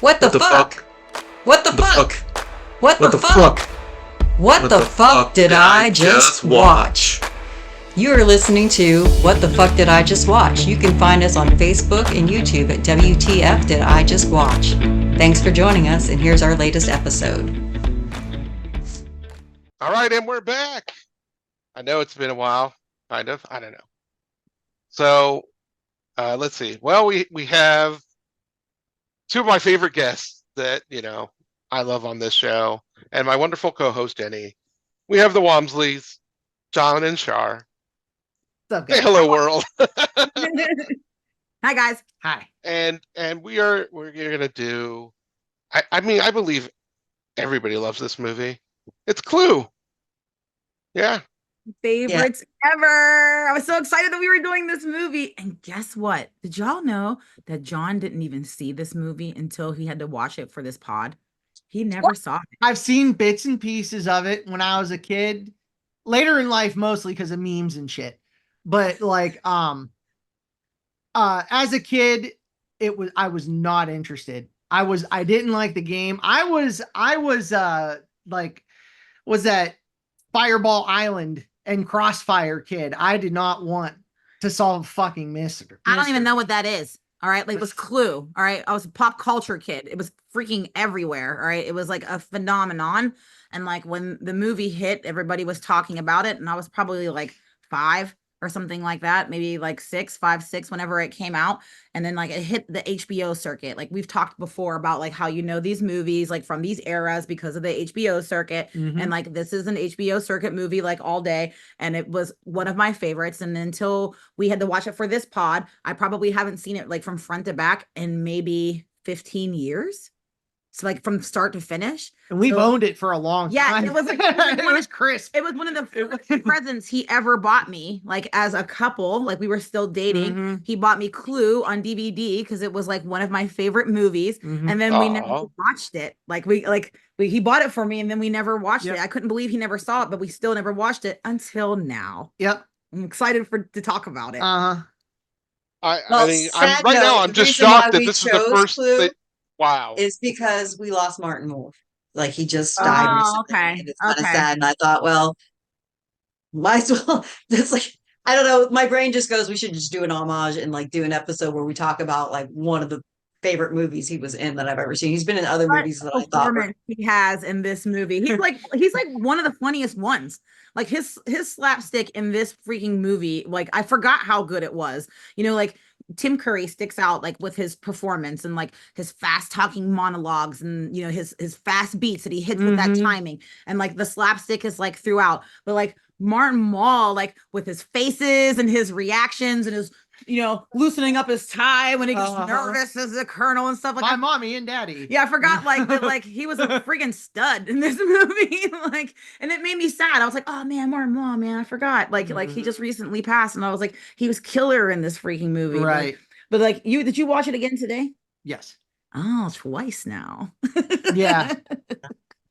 What the fuck? What the fuck? What the fuck? What the fuck did I just watch? You are listening to What the Fuck Did I Just Watch? You can find us on Facebook and YouTube at WTF Did I Just Watch? Thanks for joining us, and here's our latest episode. All right, and we're back. I know it's been a while, kind of. I don't know. So, let's see. Well, we have two of my favorite guests that, I love on this show, and my wonderful co-host, Jenny. We have the Wamsleys, John and Char. What's up, guys? Say hello, world. Hi, guys. Hi. And we're gonna do. I mean, I believe everybody loves this movie. It's Clue. Yeah. Favorites ever. I was so excited that we were doing this movie. And guess what? Did y'all know that John didn't even see this movie until he had to watch it for this pod? He never saw it. I've seen bits and pieces of it when I was a kid, later in life, mostly because of memes and shit. But like, as a kid, I was not interested. I didn't like the game. I was that Fireball Island and Crossfire kid. I did not want to solve fucking mystery. I don't even know what that is. All right. Like, it was Clue. All right. I was a pop culture kid. It was freaking everywhere. All right. It was like a phenomenon. And like when the movie hit, everybody was talking about it. And I was probably like 5 or something like that. Maybe like 5, 6, whenever it came out. And then like it hit the HBO circuit. Like we've talked before about like how these movies like from these eras because of the HBO circuit. Mm-hmm. And like this is an HBO circuit movie like all day. And it was one of my favorites. And until we had to watch it for this pod, I probably haven't seen it like from front to back in maybe 15 years. So like from start to finish. And we've owned it for a long time. It was like it was crisp. It was one of the first presents he ever bought me, like as a couple, like we were still dating. Mm-hmm. He bought me Clue on DVD because it was like one of my favorite movies. Mm-hmm. And then we never watched it. He bought it for me and then we never watched it. I couldn't believe he never saw it, but we still never watched it until now. Yep. I'm excited to talk about it. Uh-huh. I mean, I'm just shocked that this is the first thing. Wow. It's because we lost Martin Mull. Like he just died recently. Okay. And it's kind of sad. And I thought, well, might as well. It's like, I don't know. My brain just goes, we should just do an homage and like do an episode where we talk about like one of the favorite movies he was in that I've ever seen. He's been in other movies that I thought he has in this movie. He's like one of the funniest ones. Like his slapstick in this freaking movie. Like I forgot how good it was. Like Tim Curry sticks out like with his performance and like his fast talking monologues and his fast beats that he hits with that timing, and like the slapstick is like throughout. But like Martin Mull, like with his faces and his reactions and his loosening up his tie when he gets nervous as a colonel and stuff like my that. mommy and daddy. Yeah, I forgot that like he was a freaking stud in this movie. Like, and it made me sad. I was like, oh man, Martin Mull, man, I forgot. Like he just recently passed, and I was like, he was killer in this freaking movie. Right. But like did you watch it again today? Yes. Oh, twice now. Yeah.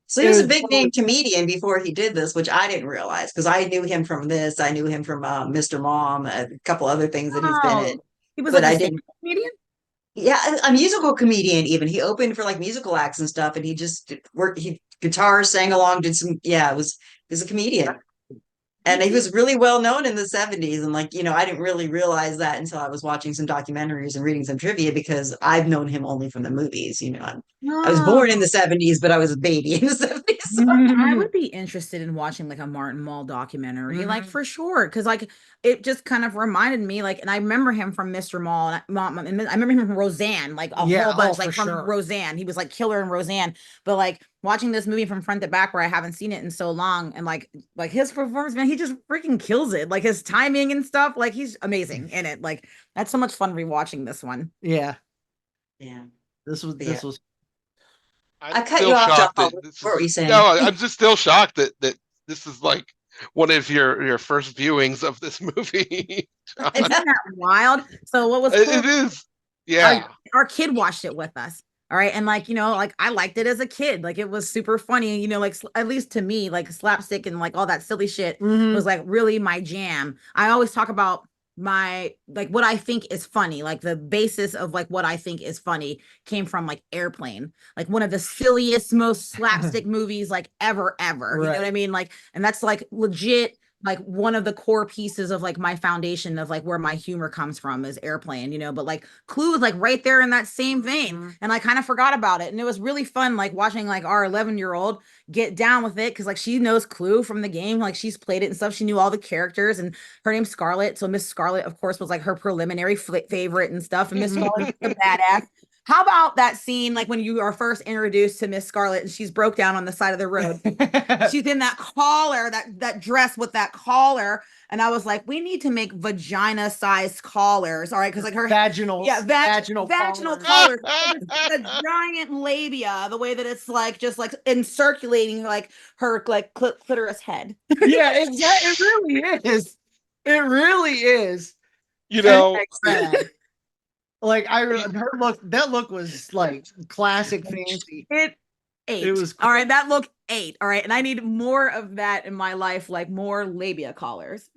So he was a big name comedian before he did this, which I didn't realize because I knew him from this. I knew him from Mr. Mom, a couple other things that he's been in. He was but like I didn't. Comedian? Yeah, a musical comedian even. He opened for like musical acts and stuff, and he just worked. He guitar, sang along, did some. Yeah, it was a comedian. And he was really well known in the 70s. And like, I didn't really realize that until I was watching some documentaries and reading some trivia because I've known him only from the movies. I was born in the 70s, but I was a baby in the 70s. So. I would be interested in watching like a Martin Mull documentary, like for sure. Cause like it just kind of reminded me, like, and I remember him from Mr. Mull and I remember him from Roseanne, like a whole bunch, like from Roseanne. He was like killer in Roseanne. But like watching this movie from front to back where I haven't seen it in so long, and like his performance, man, he just freaking kills it. Like his timing and stuff, like he's amazing in it. Like that's so much fun rewatching this one. Yeah. Yeah. This was I cut you off. What were you saying? No, I'm just still shocked that this is like one of your first viewings of this movie. Isn't that wild? So what was cool, it is. Yeah. Our kid watched it with us. All right. And like, like I liked it as a kid. Like it was super funny, like at least to me, like slapstick and like all that silly shit was like really my jam. I always talk about what I think is funny, like the basis of like what I think is funny came from like Airplane, like one of the silliest, most slapstick movies like ever. You know what I mean? Like, and that's like legit like one of the core pieces of like my foundation of like where my humor comes from is Airplane, you know, but like Clue is like right there in that same vein. And I kind of forgot about it. And it was really fun like watching like our 11-year-old get down with it because like she knows Clue from the game, like she's played it and stuff. She knew all the characters, and her name's Scarlett. So Miss Scarlett, of course, was like her preliminary favorite and stuff. And Miss Scarlett's the badass. How about that scene, like when you are first introduced to Miss Scarlett and she's broke down on the side of the road? She's in that collar, that dress with that collar. And I was like, we need to make vagina-sized collars, all right? Because like her vaginal collars, the giant labia, the way that it's like just like encirculating like her like clitoris head. Yeah, it really is. It really is. You know, like her look, that look was like classic fancy. It was all right. That look 8. All right, and I need more of that in my life, like more labia collars.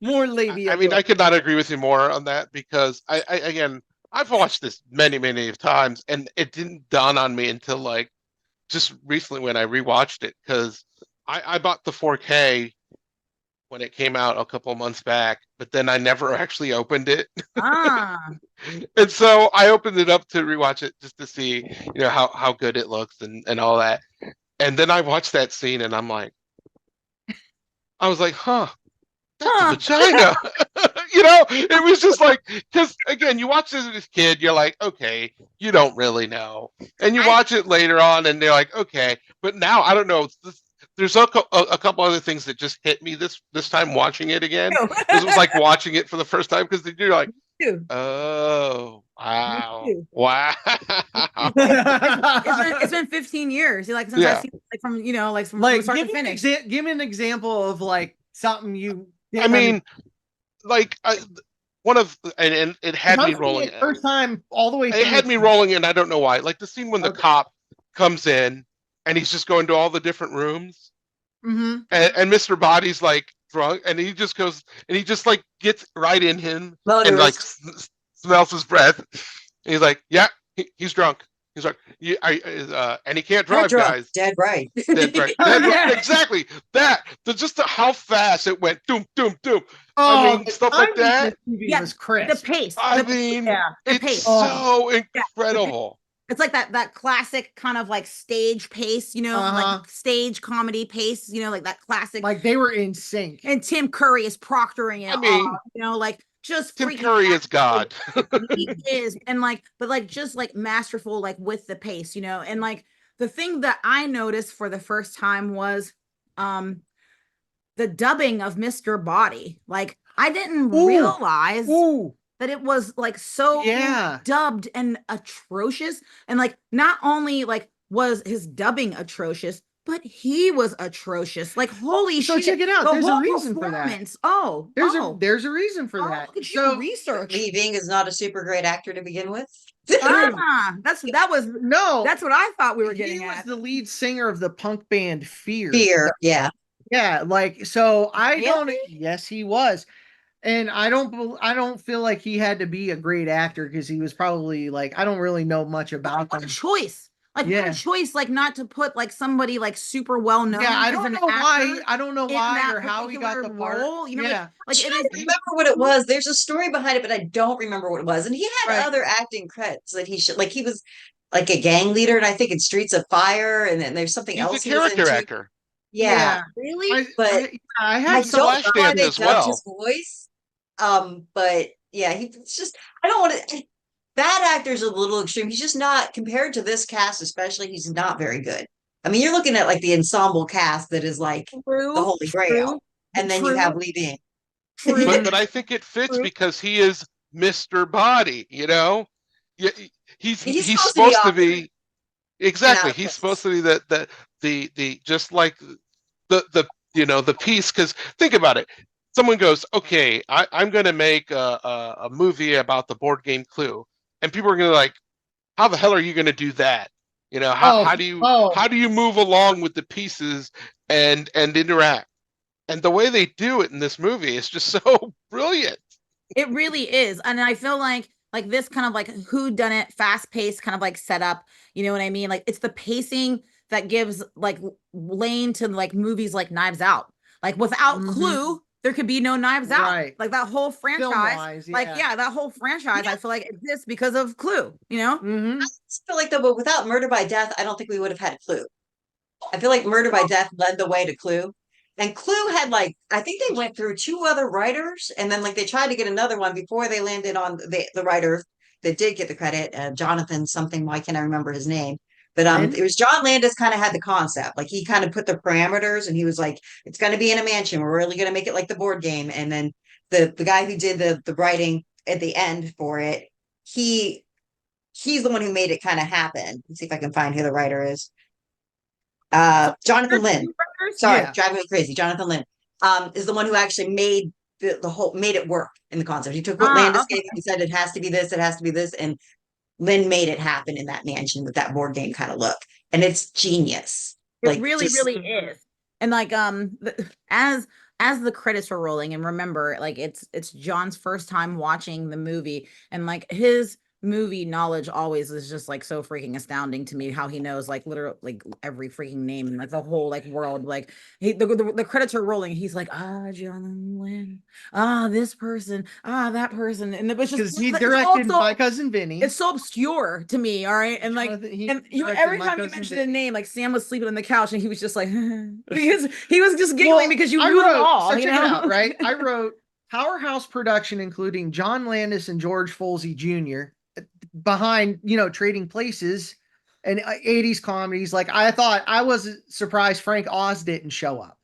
More labia. I mean, I could not agree with you more on that because again, I've watched this many times, and it didn't dawn on me until like just recently when I rewatched it because I bought the 4K when it came out a couple of months back, but then I never actually opened it. And so I opened it up to rewatch it just to see, you know, how good it looks and all that. And then I watched that scene and I was like, huh, that's a vagina. You know, it was just like, because again, you watch this as a kid, you're like, okay, you don't really know. And you watch it later on and you're like, okay, but now I don't know. There's a couple other things that just hit me this time watching it again. Because it was like watching it for the first time because you're like, oh, wow. It's been 15 years. Like since I've seen it, like from, you know, like from start to finish. Give me an example of like something you. I mean, like one of and it had me rolling. First time all the way. It had me rolling, and I don't know why. Like the scene when the cop comes in and he's just going to all the different rooms, and Mr. Body's like drunk, and he just goes and he just like gets right in him and like smells his breath. And he's like, yeah, he's drunk. He's like, and he can't drive, guys. Dead right. Dead right. Exactly. That. Just how fast it went. Doom, doom, doom. I mean, stuff like that. Was crisp. The pace. I mean, it's so incredible. It's like that classic kind of like stage pace, you know, like stage comedy pace, you know, like that classic. Like they were in sync. And Tim Curry is proctoring it. I mean, you know, like just Tim Curry is God. He is, and like, but like just like masterful, like with the pace, you know. And like the thing that I noticed for the first time was the dubbing of Mr. Body. Like I didn't realize that it was like so dubbed and atrocious. And like not only like was his dubbing atrocious, but he was atrocious. Like holy shit! Check it out. There's a reason for that. There's a reason for that. Look at you research. Lee Bing is not a super great actor to begin with. That's what I thought we were getting at. He was the lead singer of the punk band Fear. Yeah. Like so. Yes, he was. And I don't feel like he had to be a great actor because he was probably like, I don't really know much about him. What a choice. Like what a choice, like not to put like somebody like super well known. Yeah, I don't know why or how he got the part. Role, you know, like I remember what it was. There's a story behind it, but I don't remember what it was. And he had other acting credits that he was like a gang leader, and I think in Streets of Fire, and then there's something else. He's a character actor. Yeah, really. I have Flash Dance as well. His voice. But yeah, it's just I don't want to. That actor's a little extreme. He's just not, compared to this cast, especially. He's not very good. I mean, you're looking at like the ensemble cast that is like the Holy Grail, and then you have Lee Bing. But I think it fits because he is Mr. Body. You know, he's supposed to be exactly. He's supposed to be the just like the you know the piece. Because think about it. Someone goes, okay, I'm going to make a movie about the board game Clue. And people are going to like, how the hell are you going to do that? You know, how do you move along with the pieces and interact? And the way they do it in this movie is just so brilliant. It really is. And I feel like this kind of like who done it, fast paced kind of like setup. You know what I mean? Like it's the pacing that gives like lane to like movies like Knives Out. Like without Clue, there could be no Knives Out. Right. Like that whole franchise. Film-wise, Like, yeah. yeah, that whole franchise, I feel like exists because of Clue, you know? Mhm. I just feel like though, but without Murder by Death, I don't think we would have had Clue. I feel like Murder by Death led the way to Clue. And Clue had like, I think they went through two other writers, and then like they tried to get another one before they landed on the writer that did get the credit, Jonathan something. Why can't I remember his name? But Lynn? it was John Landis kind of had the concept. Like he kind of put the parameters, and he was like, "It's going to be in a mansion. We're really going to make it like the board game." And then the guy who did the writing at the end for it, he's the one who made it kind of happen. Let's see if I can find who the writer is. Jonathan Lynn. Sorry, Yeah. driving me crazy. Jonathan Lynn is the one who actually made the whole made it work in the concept. He took what Landis Okay. gave him, he said it has to be this, it has to be this, and Lynn made it happen in that mansion with that board game kind of look, and it's genius. It Like really, just, really is. And like as the credits were rolling, and remember, like it's John's first time watching the movie, and like his movie knowledge always is just like so freaking astounding to me, how he knows like literally like every freaking name and like the whole like world. Like the credits are rolling, he's like, John Lynn, this person, that person, and it was just Because he it's directed also- My Cousin Vinny. it's so obscure to me, all right, and like Jonathan- he and directed every My time you Cousin mentioned Vinny. a name, like Sam was sleeping on the couch and he was just like, because he was just giggling Well, because you I knew them wrote- all. So You check know? it out, right? I wrote Powerhouse production, including John Landis and George Folsey Jr. behind, Trading Places and 80s comedies. Like I was surprised Frank Oz didn't show up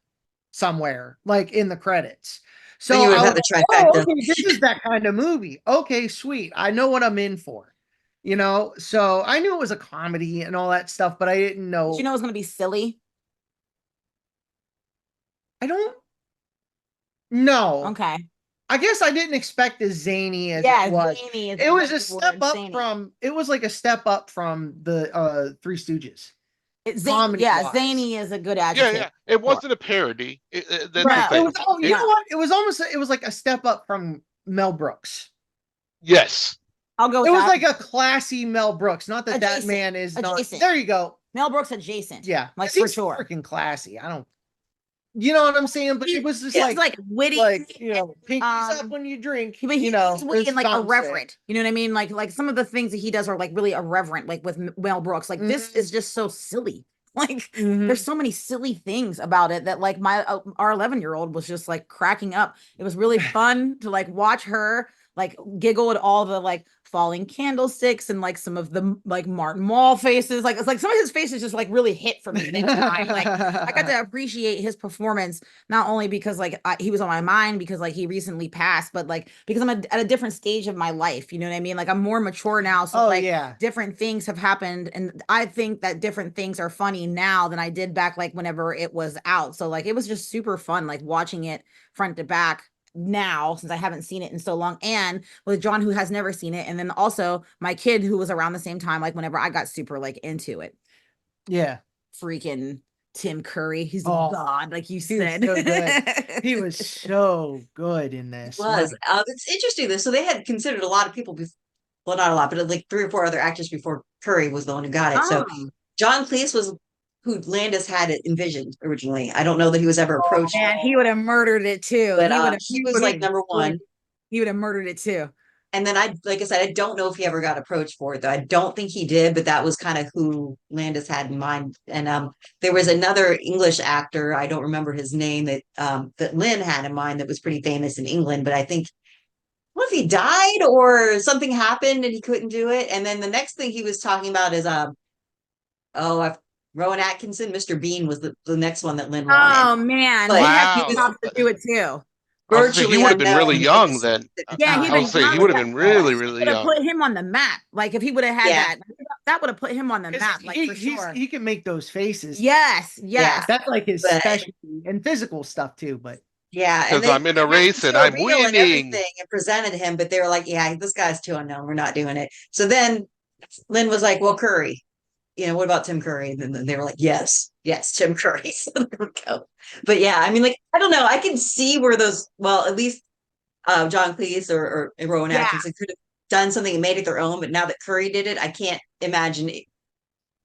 somewhere, like in the credits. So then you would I have was had the like, trifecta. okay, this is that kind of movie. Okay, sweet. I know what I'm in for. So I knew it was a comedy and all that stuff, but I didn't know. Did you know it was gonna be silly? I don't know. Okay. I guess I didn't expect as zany as Yeah, it was. zany is It was the a step word, up zany. from. It was like a step up from the Three Stooges. Yeah, comedy-wise. zany is a good Yeah, adjective. yeah. It wasn't a parody. That's Right. the It thing. was. Oh, you Yeah. know what? It was almost. It was like a step up from Mel Brooks. Yes. I'll go with It was that. like a classy Mel Brooks. Not that that Adjacent. man is not. Adjacent. There you go. Mel Brooks adjacent. Yeah, Like 'cause for he's sure. freaking classy. I don't. You know what I'm saying? But it was just He's like witty, pinkies up um, when you drink. but he's witty as and like Tom said. irreverent. You know what I mean? Like some of the things that he does are like really irreverent, like with Mel Brooks. Like this is just so silly. Like there's so many silly things about it that like our 11-year-old was just like cracking up. It was really fun to like watch her like giggle at all the like falling candlesticks and like some of the like Martin Mull faces. Like it's like some of his faces just like really hit for me this time. Like I got to appreciate his performance, not only because like he was on my mind because like he recently passed, but like because I'm at a different stage of my life. You know what I mean? Like I'm more mature now, so different things have happened, and I think that different things are funny now than I did back like whenever it was out. So like it was just super fun, like watching it front to back now since I haven't seen it in so long, and with John who has never seen it, and then also my kid who was around the same time, like whenever I got super like into it. Yeah. Freaking Tim Curry, he's god, like you said. So good. He was so good in this. It's interesting though. So they had considered a lot of people well, not a lot, but like 3 or 4 other actors before Curry was the one who got it. So John Cleese was who Landis had it envisioned originally. I don't know that he was ever approached. Man, he would have murdered it too. But he was like number one. He would have murdered it too. And then like I said, I don't know if he ever got approached for it though. I don't think he did, but that was kind of who Landis had in mind. And there was another English actor, I don't remember his name, that Lynn had in mind that was pretty famous in England, but I think what if he died or something happened and he couldn't do it? And then the next thing he was talking about is Rowan Atkinson, Mr. Bean was the next one that Lynn wanted. Oh man, But he had wow. the chops to do it too. Virtually he would have been really unknown. young then. Yeah, I would say he would have been really, really would have young. put him on the map. Like if he would have had that would have put him on the map. Like for sure. He can make those faces. Yes. That's like his specialty and physical stuff too. But yeah, because I'm in a race and I'm winning. And presented him, but they were like, "Yeah, this guy's too unknown. We're not doing it." So then Lynn was like, "Well, Curry," what about Tim Curry? And then they were like, yes, Tim Curry. So there we go. But yeah, I mean, like, I don't know. I can see where those, well, at least John Cleese or Rowan Yeah. Atkinson could have done something and made it their own. But now that Curry did it, I can't imagine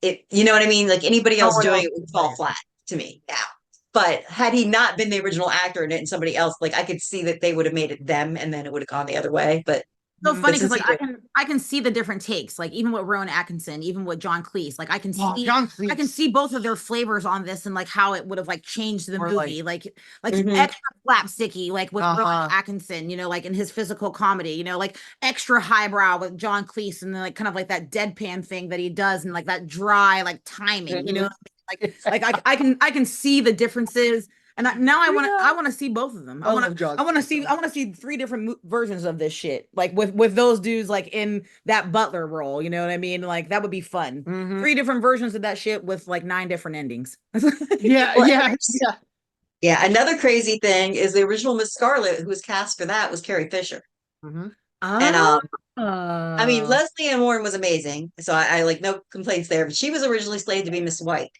it. You know what I mean? Like anybody else doing it would fall flat to me now. But had he not been the original actor in it and somebody else, like I could see that they would have made it them and then it would have gone the other way. But So funny because since like he I can see the different takes, like even with Rowan Atkinson, even with John Cleese, like I can see John I can Cleese. see both of their flavors on this and like how it would have like changed the Or, movie, like Mhm. extra slapsticky, like with Rowan Uh-huh. Atkinson, like in his physical comedy, like extra highbrow with John Cleese, and then like kind of like that deadpan thing that he does, and like that dry like timing, I can see the differences. And now I want to see both of them. I want to see 3 different versions of this shit, like with those dudes like in that butler role. You know what I mean? Like that would be fun. Mhm. 3 different versions of that shit with like 9 different endings. Yeah, Well, yeah. Yeah, another crazy thing is the original Miss Scarlet, who was cast for that, was Carrie Fisher. Mhm. And I mean, Oh. Leslie Ann Warren was amazing, so I like no complaints there. But she was originally slated to be Miss White.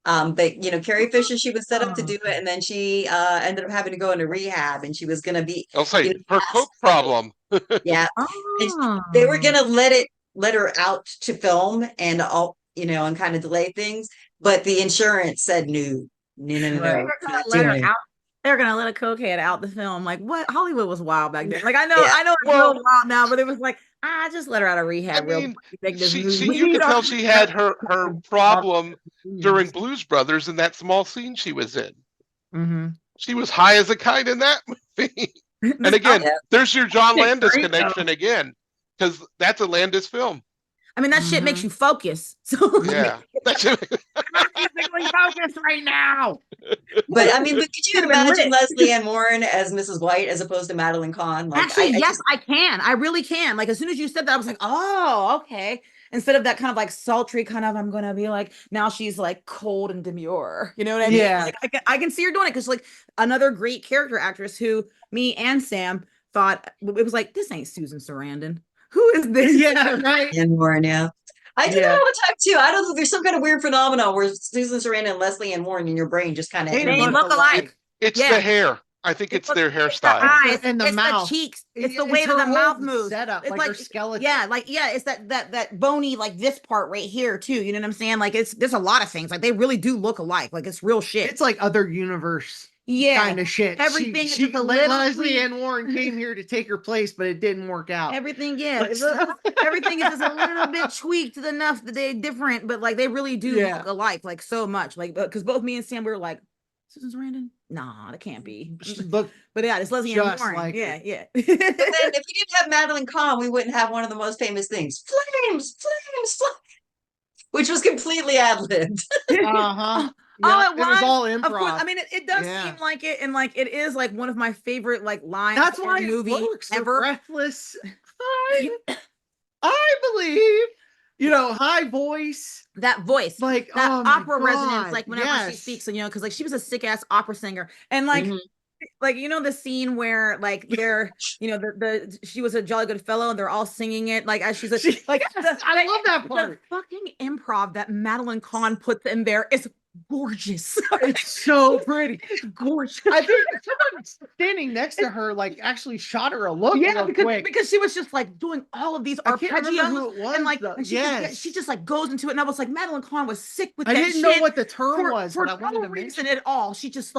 But Carrie Fisher, she was set up to do it, and then she ended up having to go into rehab, and she was gonna be, I'll say her cast coke for it. problem. Yeah, and Oh. they were gonna let her out to film and all, and kind of delay things, but the insurance said no, They no, were gonna not let her doing it. out. They were gonna let a cokehead out the film. Like what? Hollywood was wild back then. Like I know Yeah. it's Well- real wild now, but it was like just let her out of rehab I real mean, quick. Make this you movie. could tell she had her problem during Blues Brothers in that small scene she was in. Mhm. She was high as a kite in that movie. And again, Yeah. there's your John Shit, Landis great, connection again, because that's a Landis film. I mean, that shit makes Mhm. you focus. So Yeah. That's I'm physically focused right now. But I mean, but could you Could've been imagine lit. Leslie Ann Warren as Mrs. White as opposed to Madeline Kahn? Like, Actually, I yes, just, I can. I really can. Like as soon as you said that, I was like, oh, okay. Instead of that kind of like sultry kind of, I'm gonna be like, now she's like cold and demure. You know what I mean? Yeah. Like I can see her doing it because like another great character actress who me and Sam thought it was like, this ain't Susan Sarandon. Who is this? Yeah, right. Ann Warren, yeah. I do that Yeah. all the time too. I don't know. There's some kind of weird phenomenon where Susan Sarandon and Leslie Ann Warren in your brain just kind of. They They look look alike. alike. It's Yeah. the hair. I think it's their the hairstyle. eyes, And the it's mouth. the cheeks, it's the It's way that her the whole mouth moves. setup, It's like her skeleton. Yeah, it's that bony, like this part right here too. You know what I'm saying? Like there's a lot of things. Like they really do look alike. Like it's real shit. It's like other universe yeah, kind of shit. everything is She just a little Leslie tweak. Ann Warren came here to take her place, but it didn't work out. Everything, yeah. Like, Everything is just a little bit tweaked enough that they're different, but like they really do Yeah. look alike, like so much. Like because both me and Sam were like, Susan Sarandon? Nah, that can't be. Look, But yeah, it's Leslie Ann Just Warren. like yeah, her. yeah. But then if you didn't have Madeline Kahn, we wouldn't have one of the most famous things, flames, flames, flames, which was completely ad-libbed. uh-huh. Oh, Yeah, it was all Of course, improv. I mean, it does Yeah. seem like it, and like it is like one of my favorite like lines. That's in why a it movie works. The ever. breathless. I believe, high voice, That voice, like that oh my opera resonance, God, like whenever she yes. speaks, and because like she was a sick ass opera singer, and like. Mhm. Like the scene where like they're the she was a jolly good fellow and they're all singing it like as she's like I love that the part. fucking improv that Madeline Kahn puts in there is gorgeous. It's so pretty. Gorgeous. I think someone standing next to her like actually shot her a look Yeah, real because, quick. because she was just like doing all of these I can't remember arpeggios who it was, and like though. and Yes. she just like goes into it and I was like Madeline Kahn was sick with I that didn't know shit what the term for, was, for but I wanted no to reason mention. at all. She just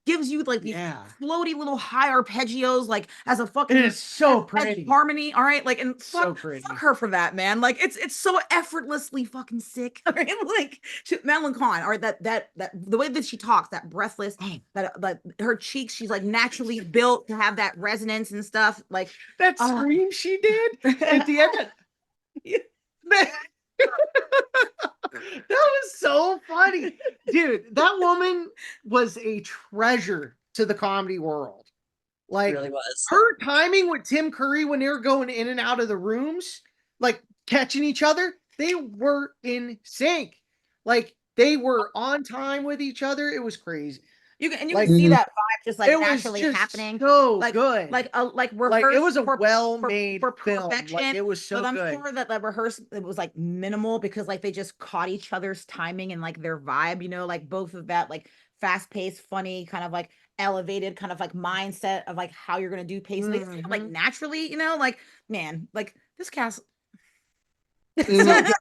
gives you like these Yeah. floaty little high arpeggios like as a fucking And it's so as pretty. harmony. All right, like and So fuck, pretty. fuck her for that, man. Like it's so effortlessly fucking sick. All right, like Madeline Kahn, or that the way that she talks, that breathless, that her cheeks, she's like naturally built to have that resonance and stuff. Like That scream she did at the end. That was so funny. Dude, that woman was a treasure to the comedy world. It Like really was. her timing with Tim Curry when they were going in and out of the rooms, like catching each other, they were in sync. Like they were on time with each other. It was crazy. you can Like- see that vibe just like it was naturally just happening. so Like good. like like rehearsed it was a for well-made for film. Like perfection. it was so But I'm good. sure that the rehearse it was like minimal because like they just caught each other's timing and like their vibe, you know, like both of that like fast-paced, funny, kind of like elevated kind of like mindset of like how you're gonna do pacing. They just kind of like naturally, you know, like man, like this cast. So good.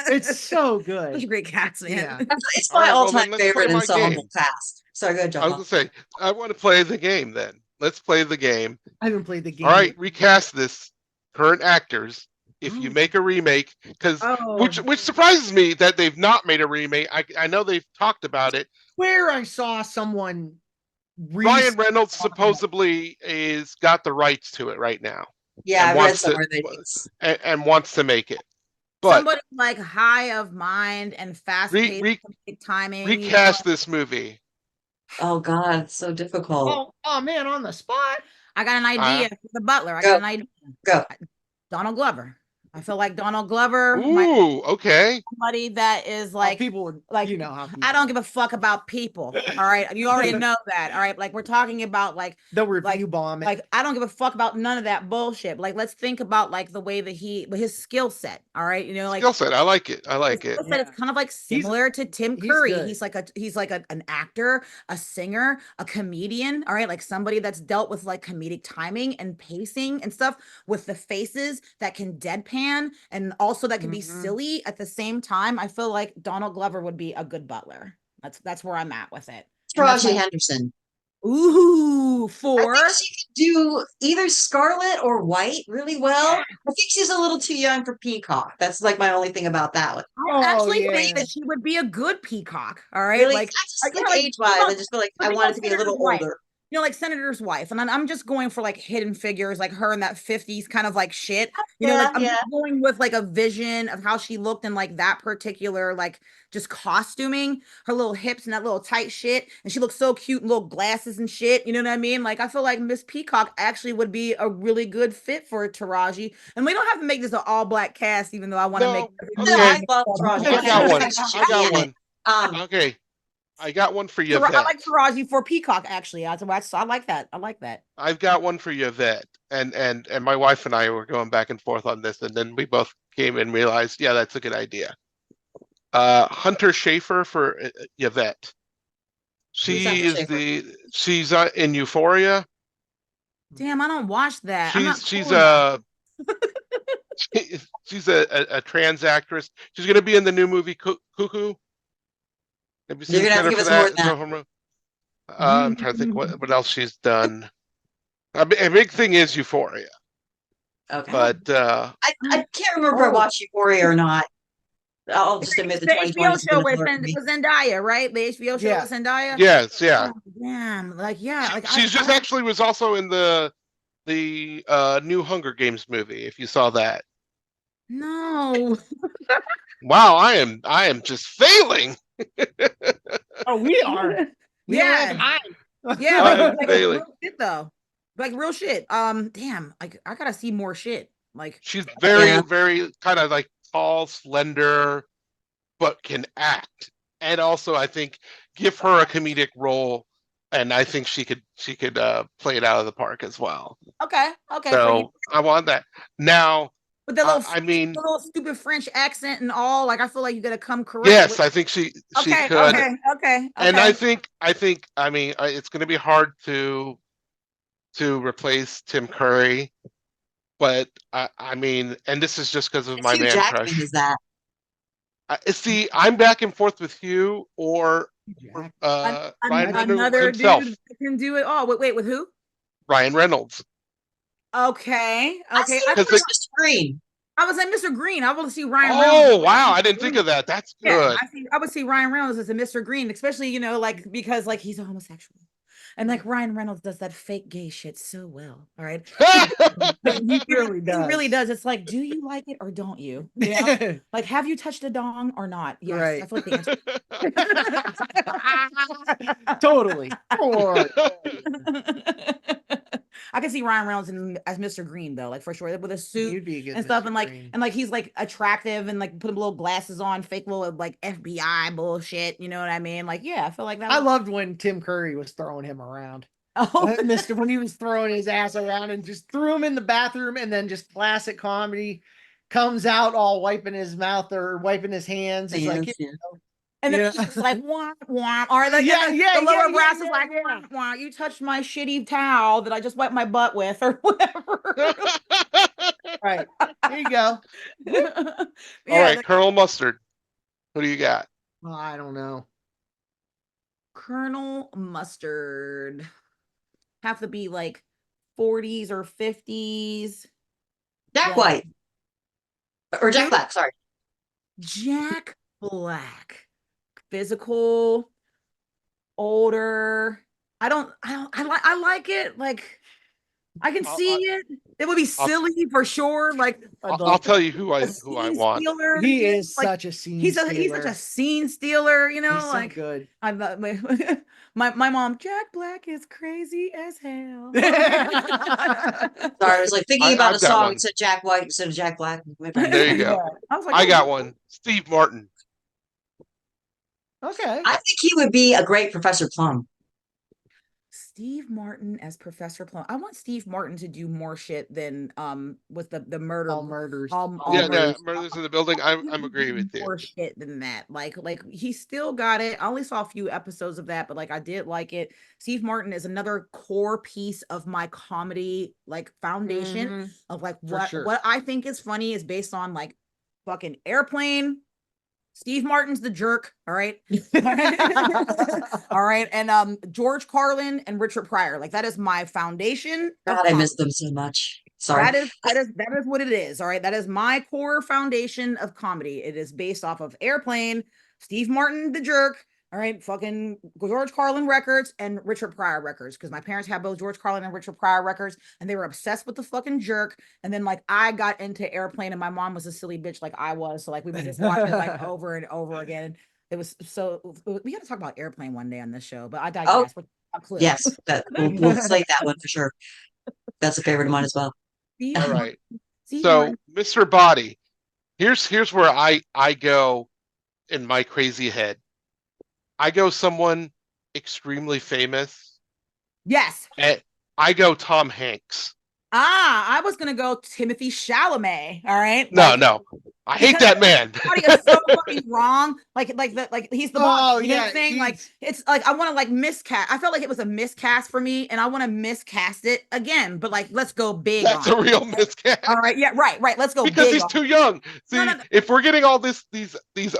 It's so Such good. a great cast, man. Yeah. It's All my right, well, all-time then let's play favorite my ensemble game. cast. Sorry, go ahead, I was John. gonna say, I want to play the game then. Let's play the game. I haven't played the game. All right, yet. recast this current actors. If you make a remake, because Oh, which surprises me that they've not made a remake. I know they've talked about it. Where I saw someone Ryan Reynolds supposedly is got the rights to it right now. Yeah, and I read wants to somewhere that it's and wants to make it. But somebody like high of mind and fast-paced timing. You know, recast this movie. oh god, it's so difficult. oh man, on the spot. I got an idea for the butler. I Go. got an idea. Go. Donald Glover. I feel like Donald Glover might be Ooh, okay. somebody that is Like like people would like you know how I don't give a fuck about people. All right. You already know that. All right. Like we're talking about like the review bomb. like I don't give a fuck about none of that bullshit. Like let's think about like the way that his skill set. All right. You know, like Skill set. I like it. I like his it. skill set is kind of like similar to Tim he's Curry. good. He's like an actor, a singer, a comedian. All right, like somebody that's dealt with like comedic timing and pacing and stuff with the faces that can deadpan and also that can be silly at the same time. I feel like Donald Glover would be a good butler. That's where I'm at with it. And that's Taraji my- Henderson. Ooh, I four. think she could do either Scarlet or White really well. I think she's a little too young for Peacock. That's like my only thing about that one. I actually yeah. think that she would be a good peacock. All right, Really, like I just like, like like, age-wise, you I know, just feel like but I you want know it to be a little Senator's wife. older. You know, like Senator's wife, and I'm just going for like Hidden Figures, like her in that 50s kind of like shit. You know, like I'm just going with like a vision of how she looked in like that particular like just costuming, her little hips and that little tight shit, and she looks so cute, and little glasses and shit. You know what I mean? Like I feel like Miss Peacock actually would be a really good fit for Taraji, and we don't have to make this an all black cast, even though I want to make. No, Okay. I love Taraji. I got one. She I got should be in one. it. Okay. I got one for you. I like Taraji for Peacock, actually. I like that. I like that. I've got one for Yvette, and my wife and I were going back and forth on this, and then we both came and realized, yeah, that's a good idea. Hunter Schafer for Yvette. Who's Hunter She's in Euphoria. Damn, I don't watch that. I'm not She's cool enough. she's a trans actress. She's gonna be in the new movie Cuckoo. Have you seen You're gonna have to the give trailer us for more that? than I'm trying to think what else she's done. A big thing is Euphoria, that. Okay. but I can't remember if I watched Euphoria or not. I'll just admit the The 2020 HBO show with Zendaya, right? The HBO show with Zendaya. yes, yeah. Oh, damn, like yeah, like She's just actually was also in the new Hunger Games movie. If you saw that. no. Wow, I am just failing. Oh, we are. We Yeah. are. Yeah, I'm like failing. real shit though. Like real shit. Damn, like I gotta see more shit. Like She's very kind of like tall, slender, but can act. And also I think give her a comedic role, and I think she could play it out of the park as well. okay. So I want that. Now With the little, I mean, the little stupid French accent and all, like I feel like you gotta come correct. yes, I think she Okay, could. okay. And I think I mean it's going to be hard to replace Tim Curry, but I mean, and this is just because of my Hugh man Jackman crush. is that. See, I'm back and forth with Hugh or Ryan Reynolds another himself. dude that can do it. Oh, wait, with who? Ryan Reynolds. Okay. I see Because Mr. Green. I was like Mr. Green. I want to see Ryan Reynolds. Oh wow, I didn't think of that. That's good. Yeah, I would see Ryan Reynolds as a Mr. Green, especially, you know, like because like he's a homosexual. And like Ryan Reynolds does that fake gay shit so well. All right. He really does. He really does. It's like, do you like it or don't you? You know? Like, have you touched a dong or not? Yes. Right. I feel like the answer. Totally. I can see Ryan Reynolds as Mr. Green though, like for sure, with a suit You'd be a good and stuff, Mr. and like Green. he's like attractive and like put little glasses on, fake little like FBI bullshit. You know what I mean? Like, yeah, I feel like that. I loved when Tim Curry was throwing him around. Oh, Mr. when he was throwing his ass around and just threw him in the bathroom, and then just classic comedy comes out all wiping his mouth or wiping his hands. He's like, Hands, yeah. and then Yeah. it's just like wah wah, or like Yeah, and yeah, the lower yeah, brass yeah, is like yeah. wah wah. You touched my shitty towel that I just wiped my butt with, or whatever. Right. There you go. All Yeah, right, Colonel Mustard. What do you got? Well, I don't know. Colonel Mustard have to be like 40s or 50s. Jack Yeah. White. Or Jack Who? Black, sorry. Jack Black, physical, older. I like it. Like I can I'll- see it. It would be I'll- silly for sure. Like I'll tell you who a I scene want. stealer. He is Like, such a scene he's such stealer. a scene stealer, you know, He's so like good. I'm my mom, Jack Black is crazy as hell. Sorry, I was like thinking about I've a got song one. that said Jack White instead of Jack Black. There you go. I was like, I oh, got one. Steve Martin. Okay. I think he would be a great Professor Plum. Steve Martin as Professor Plum. I want Steve Martin to do more shit than with the murder. All murders. all Yeah, no, murders. Murders in the Building. I'm He agreeing did with you. more shit than that. Like he still got it. I only saw a few episodes of that, but like I did like it. Steve Martin is another core piece of my comedy like foundation Mhm. of like For sure. what I think is funny is based on like fucking Airplane. Steve Martin's the jerk, all right? All right. And George Carlin and Richard Pryor. Like that is my foundation of God, I miss comedy. them so much. Sorry. That is what it is. All right. That is my core foundation of comedy. It is based off of Airplane, Steve Martin, the jerk. All right, fucking George Carlin records and Richard Pryor records. Because my parents had both George Carlin and Richard Pryor records, and they were obsessed with the fucking jerk. And then like I got into Airplane, and my mom was a silly bitch like I was. So like we would just watch it like over and over again. It was so we got to talk about Airplane one day on this show, but I digress. Yes, we'll slate that one for sure. That's a favorite of mine as well. All right. Steve So, Martin. Mr. Body, here's where I go in my crazy head. I go someone extremely famous. Yes. And I go Tom Hanks. I was gonna go Timothy Chalamet. All right. No, Like, no. I hate that man. Body is so fucking wrong. Like he's the boss. Oh, You know what yeah, I'm saying? Like it's like I want to like miscast. I felt like it was a miscast for me, and I want to miscast it again. But like, let's go big. That's on a it. real miscast. All right. Yeah. Right. Let's go Because big. he's on too it. young. See, No. if we're getting all these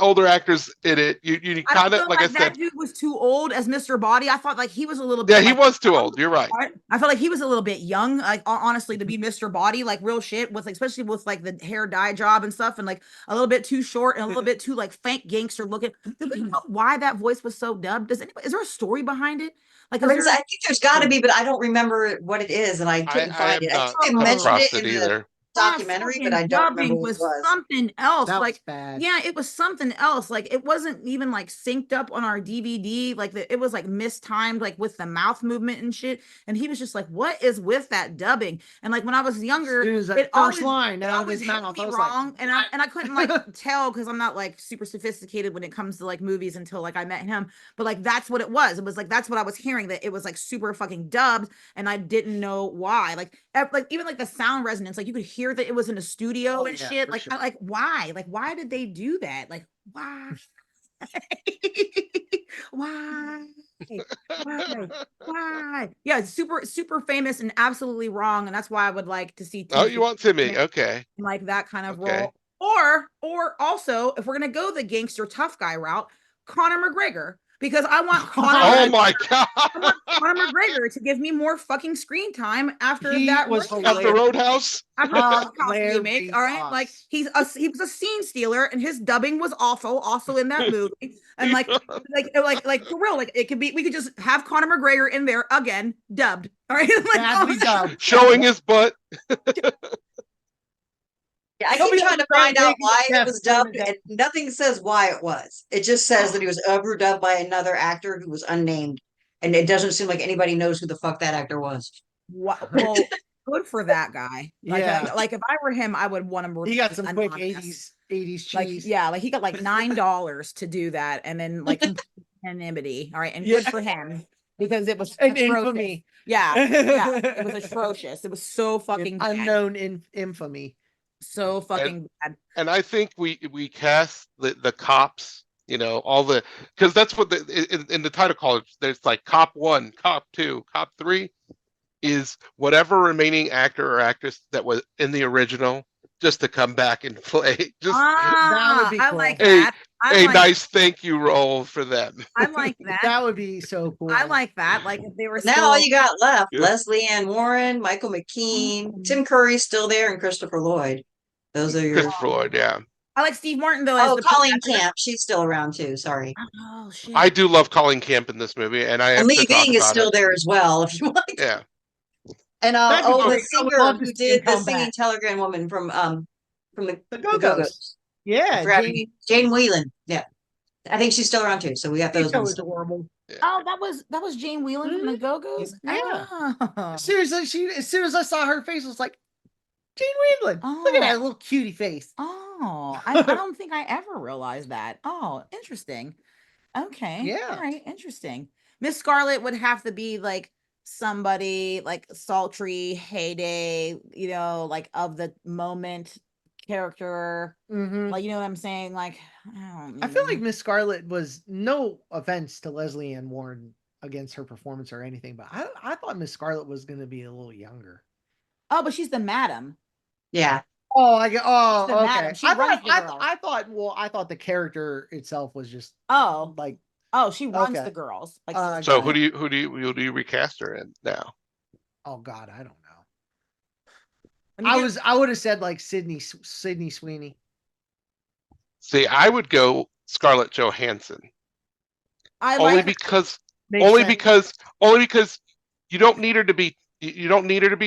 older actors in it, you I kind don't of feel like I that said. dude was too old as Mr. Body. I thought like he was a little bit. Yeah, he like, was too old. You're right. I felt like he was a little bit young, like honestly, to be Mr. Body, like real shit, with like, especially with like the hair dye job and stuff, and like a little bit too short and a little bit too like fake gangster looking. Do you know why that voice was so dubbed? Is there a story behind it? Like, I think there's got to be, but I don't remember what it is, and I couldn't I find have it. I not think they come mentioned across it in it the either. documentary, but I don't remember what it was. Something else. That Like, was bad. yeah, it was something else. Like, it wasn't even like synced up on our DVD. Like, it was like mistimed, like with the mouth movement and shit. And he was just like, "What is with that dubbing?" And like when I was younger, It was that it first always, line it out of always his hit mouth. me I was wrong, like, and I couldn't like tell because I'm not like super sophisticated when it comes to like movies until like I met him. But like that's what it was. It was like that's what I was hearing, that it was like super fucking dubbed, and I didn't know why. Like even like the sound resonance, like you could hear that it was in a studio Oh, and yeah, shit. for Like sure. like why? Like why did they do that? Like why? Why? Why? Yeah, it's super famous and absolutely wrong, and that's why I would like to see Oh, Timothy you want Timmy? Okay. in, like that kind of Okay. role. Or also, if we're gonna go the gangster tough guy route, Conor McGregor, because I want Oh my I want god. Conor McGregor to give me more fucking screen time after He that was Roadhouse- After Roadhouse? after the Roadhouse remake. Hilarious. All right, like he was a scene stealer, and his dubbing was awful, also in that movie. And like for real, like it could be, we could just have Conor McGregor in there again, dubbed. All right, like, Badly dubbed. Showing his butt. Yeah, I Tell keep me trying to about find out making why the it was test dubbed, on and nothing says why it was. It just says that he was overdubbed by another actor who was unnamed, and it doesn't seem like anybody knows who the fuck that actor was. well, good for that guy. Like, Yeah. like if I were him, I would want him. He got some quick anonymous. 80s cheese. Like, yeah, like he got like $9 to do that, and then like anonymity. All right, and Yeah. good for him. because it was An atrocious. infamy. Yeah, yeah, it was atrocious. It was so fucking bad. Unknown infamy. So fucking bad. And I think we cast the cops, you know, all the, because that's what in the title card, there's like cop 1, cop 2, cop 3 is whatever remaining actor or actress that was in the original, just to come back and play. Just That would be I cool. like a, that. a nice thank you role for them. I like that. That would be so cool. I like that. Like if they were Now still all you got left, Yeah. Leslie Ann Warren, Michael McKean, Tim Curry's still there, and Christopher Lloyd. Those are your. Christopher Lloyd, yeah. I like Steve Martin though. As Oh, the Colleen professor. Camp, she's still around too. Sorry, Oh shit. I do love Colleen Camp in this movie, and I have and to Lee talk Bing is about still it. there as well. If you want. Yeah. And That'd be the great. I would singer love to who see him did the come singing back. telegram woman from the The Go-Go's. Go-Go's. I Yeah, forgot her Jane, name. Jane Whelan. Yeah, I think she's still around too. So we got those that ones. was adorable. Oh, that was Jane Whelan from the Go-Go's. Yeah. Oh. Seriously, as soon as I saw her face, I was like, Jane Whelan. Look at Oh. that little cutie face. Oh, I don't think I ever realized that. Oh, interesting. Okay. Yeah. All right. Interesting. Miss Scarlet would have to be like somebody like sultry heyday, you know, like of the moment character. Mm-hmm. Like, you know what I'm saying? Like, I feel like Miss Scarlet was, no offense to Leslie Ann Warren against her performance or anything, but I thought Miss Scarlet was going to be a little younger. oh, but she's the madam. Yeah. Oh, I get. Oh, the okay. madam. She I runs thought. the girl. I thought. Well, I thought the character itself was just Oh, like. oh, she runs Okay. the girls. Like, So got it. who do you recast her in now? Oh God, I don't know. let me get- I would have said like Sydney Sweeney. See, I would go Scarlett Johansson. I Only like because Makes only sense. because you don't need her to be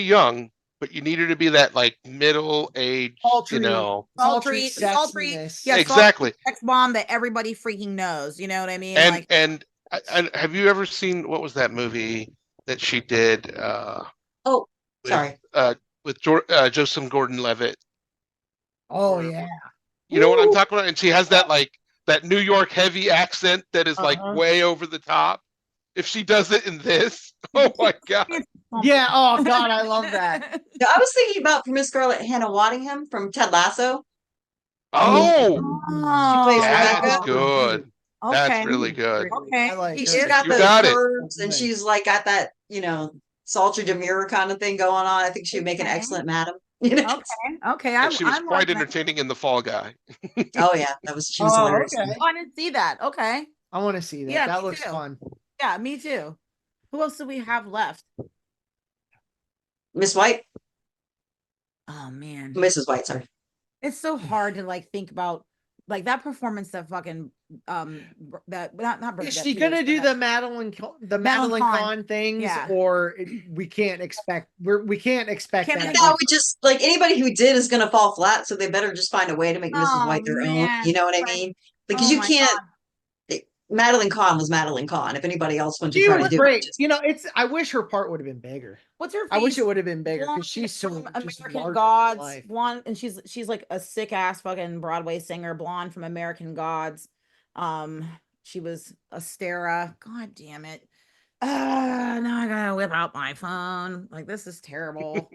young, but you need her to be that like middle age, Sultry, you know. sultry, sexiness. yeah, Exactly. sex bomb that everybody freaking knows. You know what I mean? And like, and have you ever seen, what was that movie that she did Oh, with, sorry. with Joseph Gordon-Levitt? Oh yeah. You know what I'm talking about? And she has that like that New York heavy accent that is like Uh-huh. way over the top. If she does it in this, oh my God. Yeah. Oh God, I love that. No, I was thinking about for Miss Scarlett, Hannah Waddingham from Ted Lasso. Oh, Oh, plays that's Rebecca. good. okay. That's really good. Okay. I like She's her. got You those got it. curves, and she's like got that, sultry demure kind of thing going on. I think she'd make an Okay. excellent madam. You know? Okay. And she was I quite like that. entertaining in The Fall Guy. Oh yeah, she was Oh, hilarious. okay. Oh, I didn't see that. Okay. I want to see that. Yeah, That me looks too. fun. Yeah, me too. Who else do we have left? Miss White, Oh man, Mrs. White, sorry. it's so hard to like think about like that performance that fucking that not Is Bernadette she Peters, gonna but do that- the Madeline Madeline Kahn. Kahn things, Yeah. or we can't expect we can't expect Can't that? we- No, we just like anybody who did is gonna fall flat, so they better just find a way to make Mrs. Oh, White their own. man. You know what I Like, mean? Because oh you my can't. God. Madeline Kahn was Madeline Kahn. If anybody else wanted to She try was to do great. it, just, It's. I wish her part would have been bigger. What's her face? I wish it would have been bigger Blonde because she's so from just American larger than Gods, life. blonde, and she's like a sick ass fucking Broadway singer, blonde from American Gods. She was Astera. God damn it. Now I gotta whip out my phone. Like this is terrible.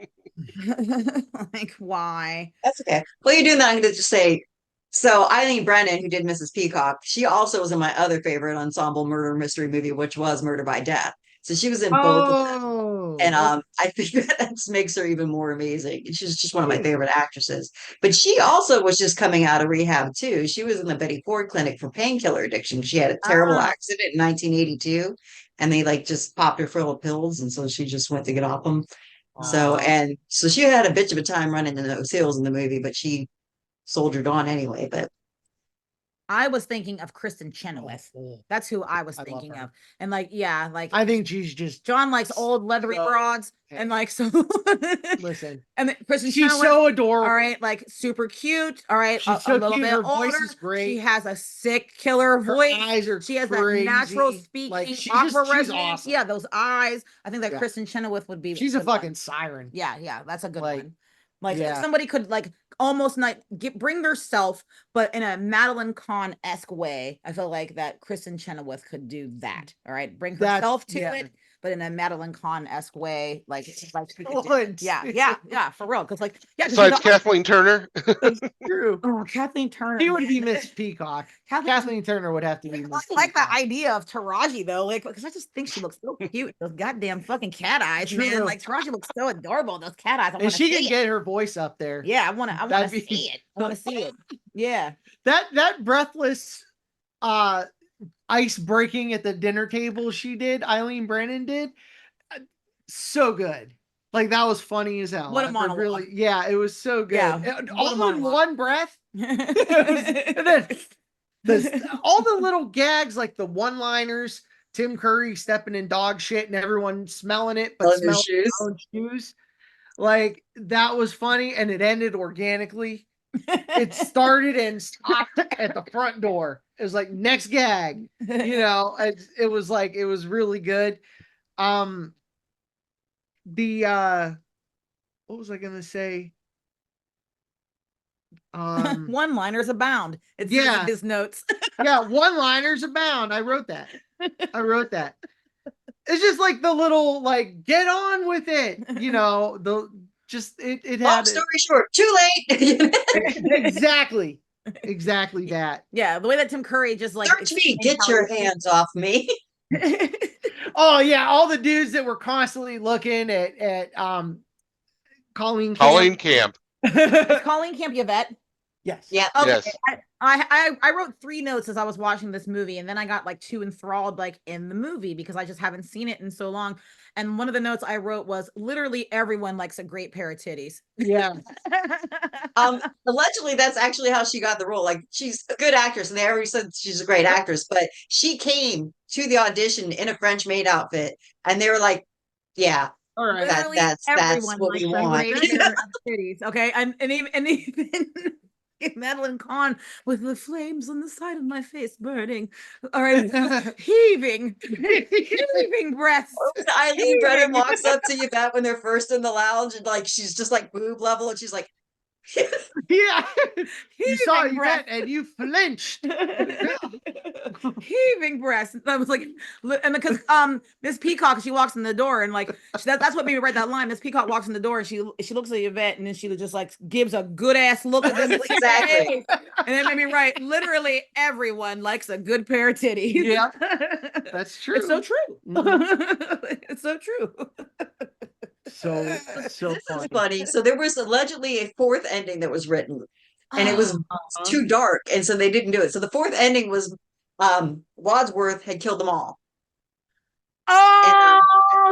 Like why? that's okay. While you're doing that, I'm gonna just say. So Eileen Brennan, who did Mrs. Peacock, she also was in my other favorite ensemble murder mystery movie, which was Murder by Death. So she was in both of them. Oh, And I think that makes her even more amazing. She's just one of my favorite actresses. But she also was just coming out of rehab too. She was in the Betty Ford clinic for painkiller addiction. She had a terrible accident in 1982, and they like just popped her full of pills, and so she just went to get off them. So she had a bitch of a time running in those hills in the movie, but she soldiered on anyway. But I was thinking of Kristen Chenoweth. Oh, That's who I was I love thinking her. of. And like, yeah, like I think she's just. John likes old leathery So- broads, and like so. Listen, And then Kristen she's Chenoweth, so adorable. all right, like super cute. All right, She's a so little cute. bit Her older. voice is great. She has a sick killer Her voice. eyes are She has crazy. that natural speaking Like, she's opera resonance. awesome. Yeah, those eyes. I think that Yeah. Kristen Chenoweth would be. She's a good one. fucking siren. Yeah, that's a good Like, one. Like if yeah. somebody could like almost not bring herself, but in a Madeline Kahn-esque way. I feel like that Kristen Chenoweth could do that. All right, bring herself to it, but in a Madeline Kahn-esque way, like she could do. Yeah, for real. Because Besides Kathleen Turner. That's true. Oh, Kathleen Turner. She would be Miss Peacock. Kathleen Turner would have to be Miss I like Peacock. the idea of Taraji though, like because I just think she looks so cute. Those goddamn fucking cat eyes, man. Like Taraji looks so adorable. Those cat eyes. And she can get her voice up there. Yeah, I want to see it. I want to see it. Yeah. That breathless ice breaking at the dinner table she did, Eileen Brennan did, so good. Like that was funny as hell. What a monologue. Really, yeah, it was so good. Yeah, all in one breath. And then all the little gags, like the one-liners, Tim Curry stepping in dog shit and everyone smelling it, but smelling their own shoes. Like that was funny, and it ended organically. It started and stopped at the front door. It was like next gag, you know. It was like it was really good. What was I gonna say? One-liners abound. It's his notes. Yeah, one-liners abound. I wrote that. It's just like the little like get on with it, you know. It had long story short, too late. exactly that. Yeah, the way that Tim Curry just like Search me, get your hands off me. Oh yeah, all the dudes that were constantly looking at Colleen Camp. Is Colleen Camp Yvette? Yes. Yeah. Okay. Yes. I wrote 3 notes as I was watching this movie, and then I got like too enthralled like in the movie because I just haven't seen it in so long. And one of the notes I wrote was literally everyone likes a great pair of titties. Yeah. Allegedly that's actually how she got the role. Like she's a good actress, and they already said she's a great actress, but she came to the audition in a French maid outfit, and they were like, yeah. All right. That's what we want. Titties, okay, and even Madeline Kahn with the flames on the side of my face burning. All right, heaving breaths. Eileen Brennan walks up to Yvette when they're first in the lounge, and like she's just like boob level, and she's like, yeah, you saw Yvette and you flinched. Heaving breaths. I was like, and because Miss Peacock, she walks in the door, and like that's what made me write that line. Miss Peacock walks in the door, and she looks at Yvette, and then she just like gives a good ass look at them. Exactly. And then made me write, literally everyone likes a good pair of titties. Yeah, that's true. It's so true. It's so true. So this is funny. So there was allegedly a 4th ending that was written, and it was too dark, and so they didn't do it. So the 4th ending was Wadsworth had killed them all. Oh,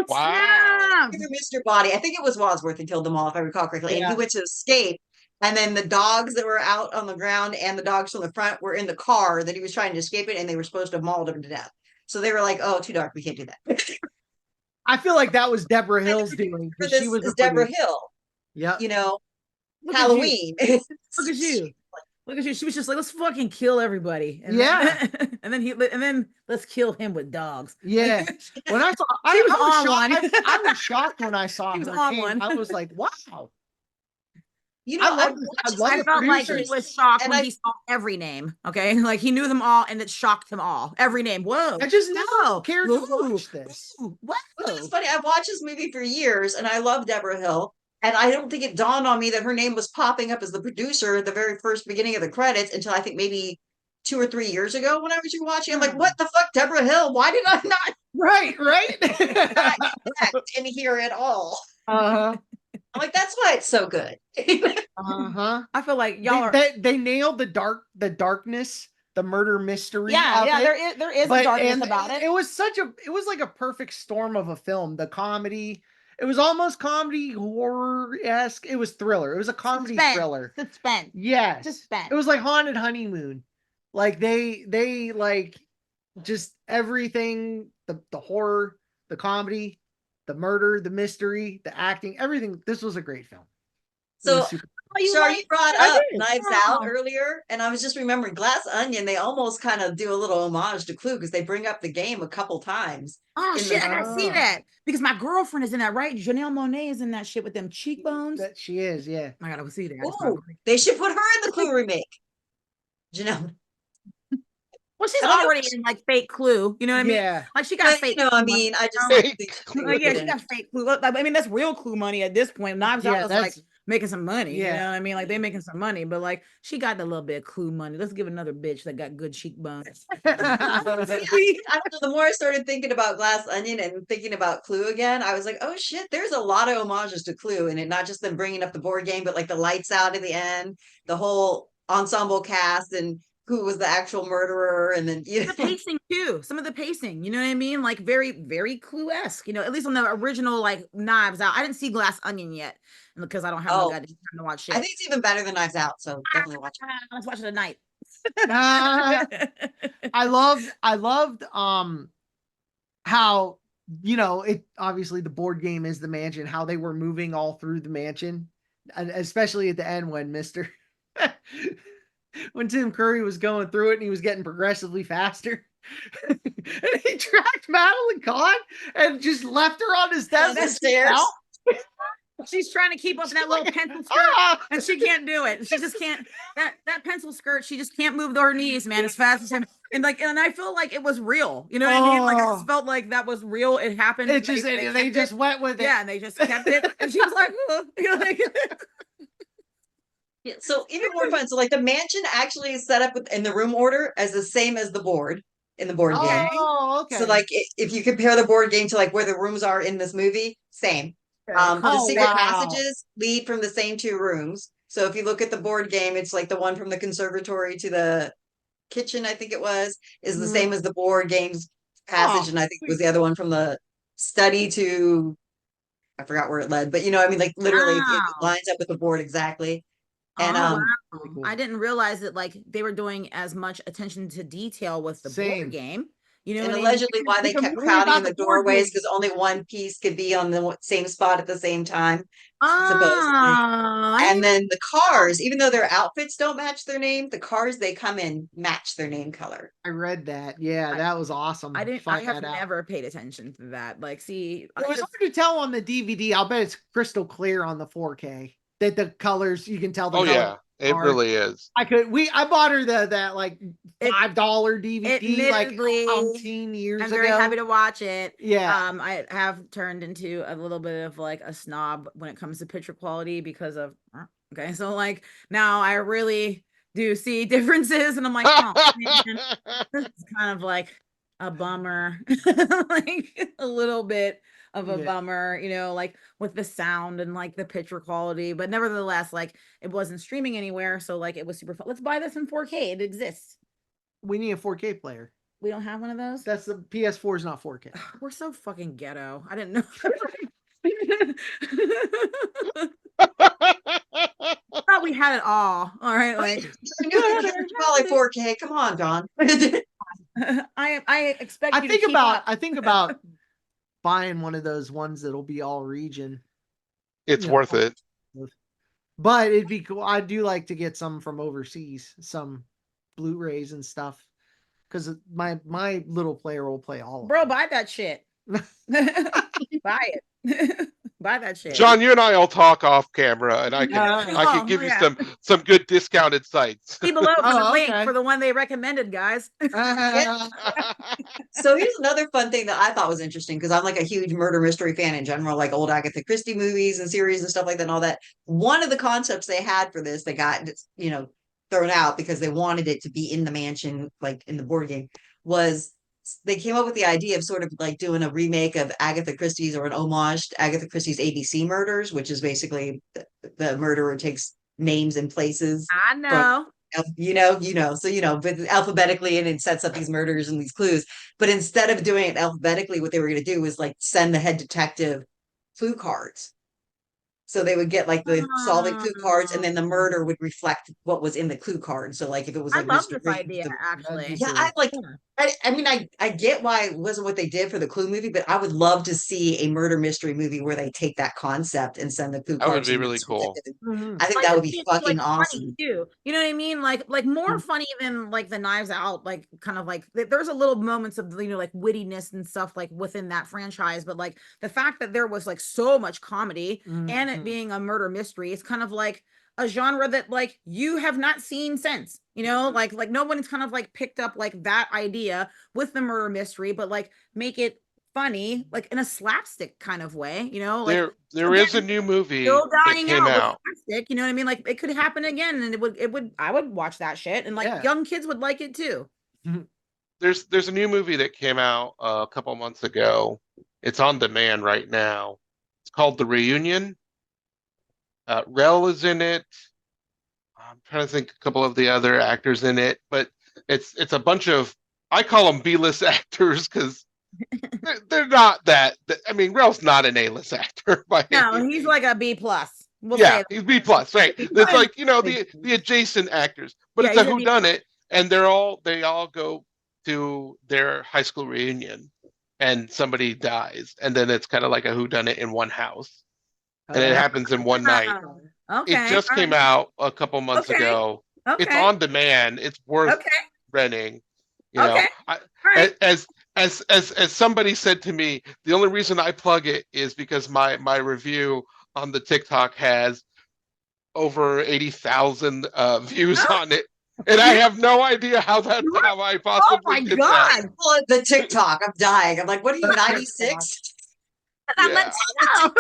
wow. Either Mr. Body, I think it was Wadsworth had killed them all, if I recall correctly. And he went to escape, and then the dogs that were out on the ground and the dogs from the front were in the car that he was trying to escape it, and they were supposed to have mauled him to death. So they were like, "Oh, too dark. We can't do that." I feel like that was Deborah Hill's doing. This She was is Deborah Hill. Yeah. You know, Look Halloween. Look at you. Look at you. She was just like, let's fucking kill everybody. And then, and then let's kill him with dogs. Yeah. When I saw, I was shocked when I saw her. I was like, wow. You know, I felt like he was shocked when he saw every name. Okay, like he knew them all, and it shocked him all. Every name. Whoa! I just never cared to watch this. What? It's funny. I've watched this movie for years, and I love Deborah Hill. And I don't think it dawned on me that her name was popping up as the producer at the very first beginning of the credits until I think maybe 2 or 3 years ago when I was rewatching. I'm like, what the fuck, Deborah Hill? Why did I not? Right. Not in here at all? I'm like, that's why it's so good. I feel like y'all they nailed the darkness, the murder mystery. Yeah, there is a darkness about it. It was like a perfect storm of a film. The comedy, it was almost comedy horror-esque. It was thriller. It was a comedy thriller. Suspense. Yes. Suspense. It was like Haunted Honeymoon. Like they like just everything, the horror, the comedy, the murder, the mystery, the acting, everything. This was a great film. So Oh, you Char, like you brought I up did. Knives Out Oh. earlier, and I was just remembering Glass Onion. They almost kind of do a little homage to Clue because they bring up the game a couple times Oh in shit, this. I gotta see Oh. that because my girlfriend is in that, right? Janelle Monáe is in that shit with them cheekbones. That she is, yeah. I gotta see that. It's not Oh, great. they should put her in the Clue remake. Janelle, Well, she's I don't know, already in like fake Clue. You know what I mean? Yeah. Like she got but fake. I Clue mean, I just money. Fake think Clue. they Like, yeah, she didn't. got fake Clue. I mean, that's real Clue money at this point. Knives Yeah, Out is like that's making some money. You yeah. know what I mean? Like they making some money, but like she got a little bit of Clue money. Let's give another bitch that got good cheekbones. I don't know, the more I started thinking about Glass Onion and thinking about Clue again, I was like, oh shit, there's a lot of homages to Clue in it. Not just them bringing up the board game, but like the lights out at the end, the whole ensemble cast, and who was the actual murderer, and then The pacing too. Some of the pacing, you know what I mean? Like very, very Clue-esque. You know, at least on the original like Knives Out. I didn't see Glass Onion yet because I don't have no Oh, goddamn time to watch I shit. think it's even better than Knives Out, so definitely watch it. Let's watch it tonight. I loved how, it obviously the board game is the mansion, how they were moving all through the mansion, and especially at the end when when Tim Curry was going through it and he was getting progressively faster. And he tracked Madeline Kahn and just left her on his desk On the and stairs. out. She's trying to keep up in that little pencil skirt, Ah! and she can't do it. She just can't. That pencil skirt, she just can't move her knees, man, as fast as him. And I feel like it was real. You know what I mean? Like I Oh. just felt like that was real. It happened. It just they kept just it. went with it. Yeah, and they just kept it. And she was like, like Yeah, so even more fun. So like the mansion actually is set up in the room order as the same as the board in the board game. Oh, okay. So like if you compare the board game to like where the rooms are in this movie, same. The Oh, secret wow. passages lead from the same two rooms. So if you look at the board game, it's like the one from the conservatory to the kitchen, I think it was, is the Mhm. same as the board game's passage. Oh, And I think it was the other one from the study to, I forgot where it led, but I mean, like literally it wow. lines up with the board exactly. And Oh wow. Really cool. I didn't realize that like they were doing as much attention to detail with the Same. board game. You know and what I mean? allegedly why they It's a kept movie crowding about in the the board doorways game. because only one piece could be on the same spot at the same time, supposedly. I And didn't then the cars, even though their outfits don't match their name, the cars they come in match their name color. I read that. Yeah, that was awesome. I didn't. I Find have that out. never paid attention to that. Like, see, It was hard to tell on the DVD. I'll bet it's crystal clear on the 4K. That the colors, you can tell the Oh colors. yeah, it are. really is. I bought her that like It- $5 DVD like admittedly, 18 years I'm ago. very happy to watch it. Yeah. I have turned into a little bit of like a snob when it comes to picture quality because of okay, so like now I really do see differences, and I'm like, oh man, this is kind of like a bummer, like a little bit of a Yeah. bummer, like with the sound and like the picture quality, but nevertheless, like it wasn't streaming anywhere, so like it was super fun. Let's buy this in 4K. It exists. We need a 4K player. We don't have one of those. That's the PS4 is not 4K. We're so fucking ghetto. I didn't know. I thought we had it all. All right, like I knew the computer was probably 4K. Come on, John. I expect you to keep up. I think about buying one of those ones that'll be all region. It's Yeah. worth it. But it'd be cool. I do like to get some from overseas, some Blu-rays and stuff. Because my little player will play all of Bro, them. buy that shit. Buy it. Buy that shit. John, you and I will talk off camera, and I can Oh, give you yeah. some good discounted sites. See below for the Oh, link okay. for the one they recommended, guys. So here's another fun thing that I thought was interesting because I'm like a huge murder mystery fan in general, like old Agatha Christie movies and series and stuff like that and all that. One of the concepts they had for this, they got, thrown out because they wanted it to be in the mansion, like in the board game, was they came up with the idea of sort of like doing a remake of Agatha Christie's or an homage to Agatha Christie's ABC murders, which is basically the murderer takes names and places I know. but alphabetically, and it sets up these murders and these clues. But instead of doing it alphabetically, what they were going to do was like send the head detective clue cards. So they would get like the solving clue cards, and then the Oh. murder would reflect what was in the clue card. So like if it was I like love Mr. this idea, That'd be actually. yeah, cool. I like. Yeah. I mean, I get why it wasn't what they did for the Clue movie, but I would love to see a murder mystery movie where they take that concept and send the clue That would cards be in really this cool. detective. Mhm. I think Like that to would be see it fucking funny awesome. too. You know what I mean? Like more funny than like the Knives Out, like kind of like there's a little moments of like wittiness and stuff like within that franchise, but like the fact that there was like so much comedy and it Mhm. being a murder mystery, it's kind of like a genre that like you have not seen since, like no one's kind of like picked up like that idea with the murder mystery, but like make it funny, like in a slapstick kind of way, like There again, is a new movie still that dying came out with out. plastic, you know what I mean? Like it could happen again, and I would watch that shit, and like Yeah. young kids would like it too. There's a new movie that came out a couple months ago. It's on demand right now. It's called The Reunion. Rel is in it. I'm trying to think a couple of the other actors in it, but it's a bunch of, I call them B-list actors because they're not that. I mean, Rel's not an A-list actor by No, any he's means. like a B plus. We'll Yeah, say he's B plus, right? B+. It's like the adjacent actors, but Yeah, it's a he's a B+. whodunit, and they all go to their high school reunion, and somebody dies, and then it's kind of like a whodunit in one house, and it happens in one night. It Okay, just all came right. out a couple months Okay, ago. It's okay, on demand. It's worth okay, renting. okay, all right. As somebody said to me, the only reason I plug it is because my review on the TikTok has over 80,000 views Oh, on it, and I have no idea how I oh possibly my did that. God. Well, the TikTok, I'm dying. I'm like, what are you, 96? I'm Yeah, Latino.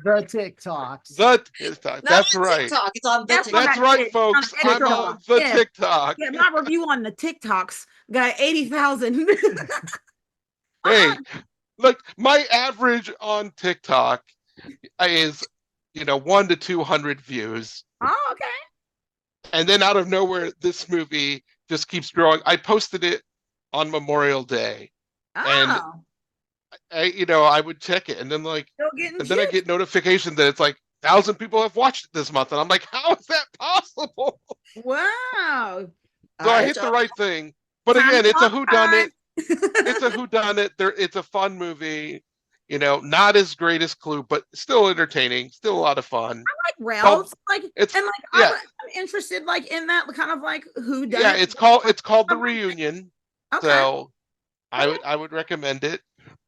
The TikToks. the TikTok. Not That's on right. TikTok. It's on the That's TikTok. on That's that right, shit. On folks. the I'm TikTok. on the Yeah. TikTok. Yeah, my review on the TikToks got 80,000. Hey, look, my average on TikTok is 1 to 200 views, Oh, okay. and then out of nowhere, this movie just keeps growing. I posted it on Memorial Day, and Oh, I would check it, and then still getting and then I juice. get notification that it's like 1,000 people have watched it this month, and I'm like, how is that possible? Wow. So All I right, hit the John. right thing, but Time again, it's a clock whodunit. time. It's a whodunit. It's a fun movie. Not as great as Clue, but still entertaining, still a lot of fun. Like Called rails, like it's and like yeah I'm interested like in that kind of like who done yeah it. it's called The Reunion. Okay. So Okay. I would recommend it.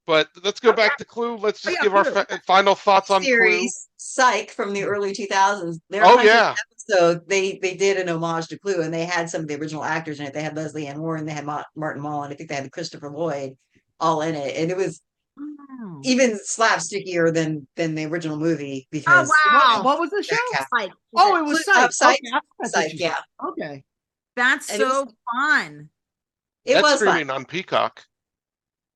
But let's go Okay. back to Clue. Let's Oh just yeah, give our Clue. final thoughts on Clue. Series Psych from the early 2000s. Their Oh 100th yeah, episode, they did an homage to Clue, and they had some of the original actors in it. They had Leslie Ann Warren, they had Martin Mull, and I think they had Christopher Lloyd all in it. And it was Oh. even slapstickier than the original movie Oh because wow. What was the show? back half- Like Oh, it was Clue- Psych. Psych. Okay, that's what Psych, you yeah. said. Okay. that's And it was- so fun. it that's was fun. streaming on Peacock.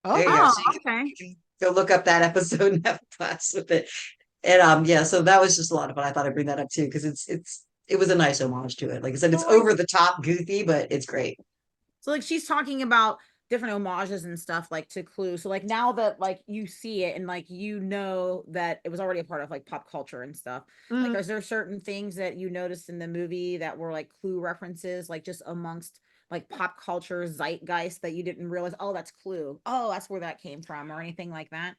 There you Okay. go. Oh, So you okay. can go look up that episode and have class with it. And yeah, so that was just a lot of fun. I thought I'd bring that up too, because it was a nice homage to it. Like I said, it's over the top goofy, but it's great. So like she's talking about different homages and stuff like to Clue. So like now that like you see it and like that it was already a part of like pop culture and stuff. Like Mhm. is there certain things that you noticed in the movie that were like Clue references, like just amongst like pop culture zeitgeist that you didn't realize, oh, that's Clue. Oh, that's where that came from or anything like that?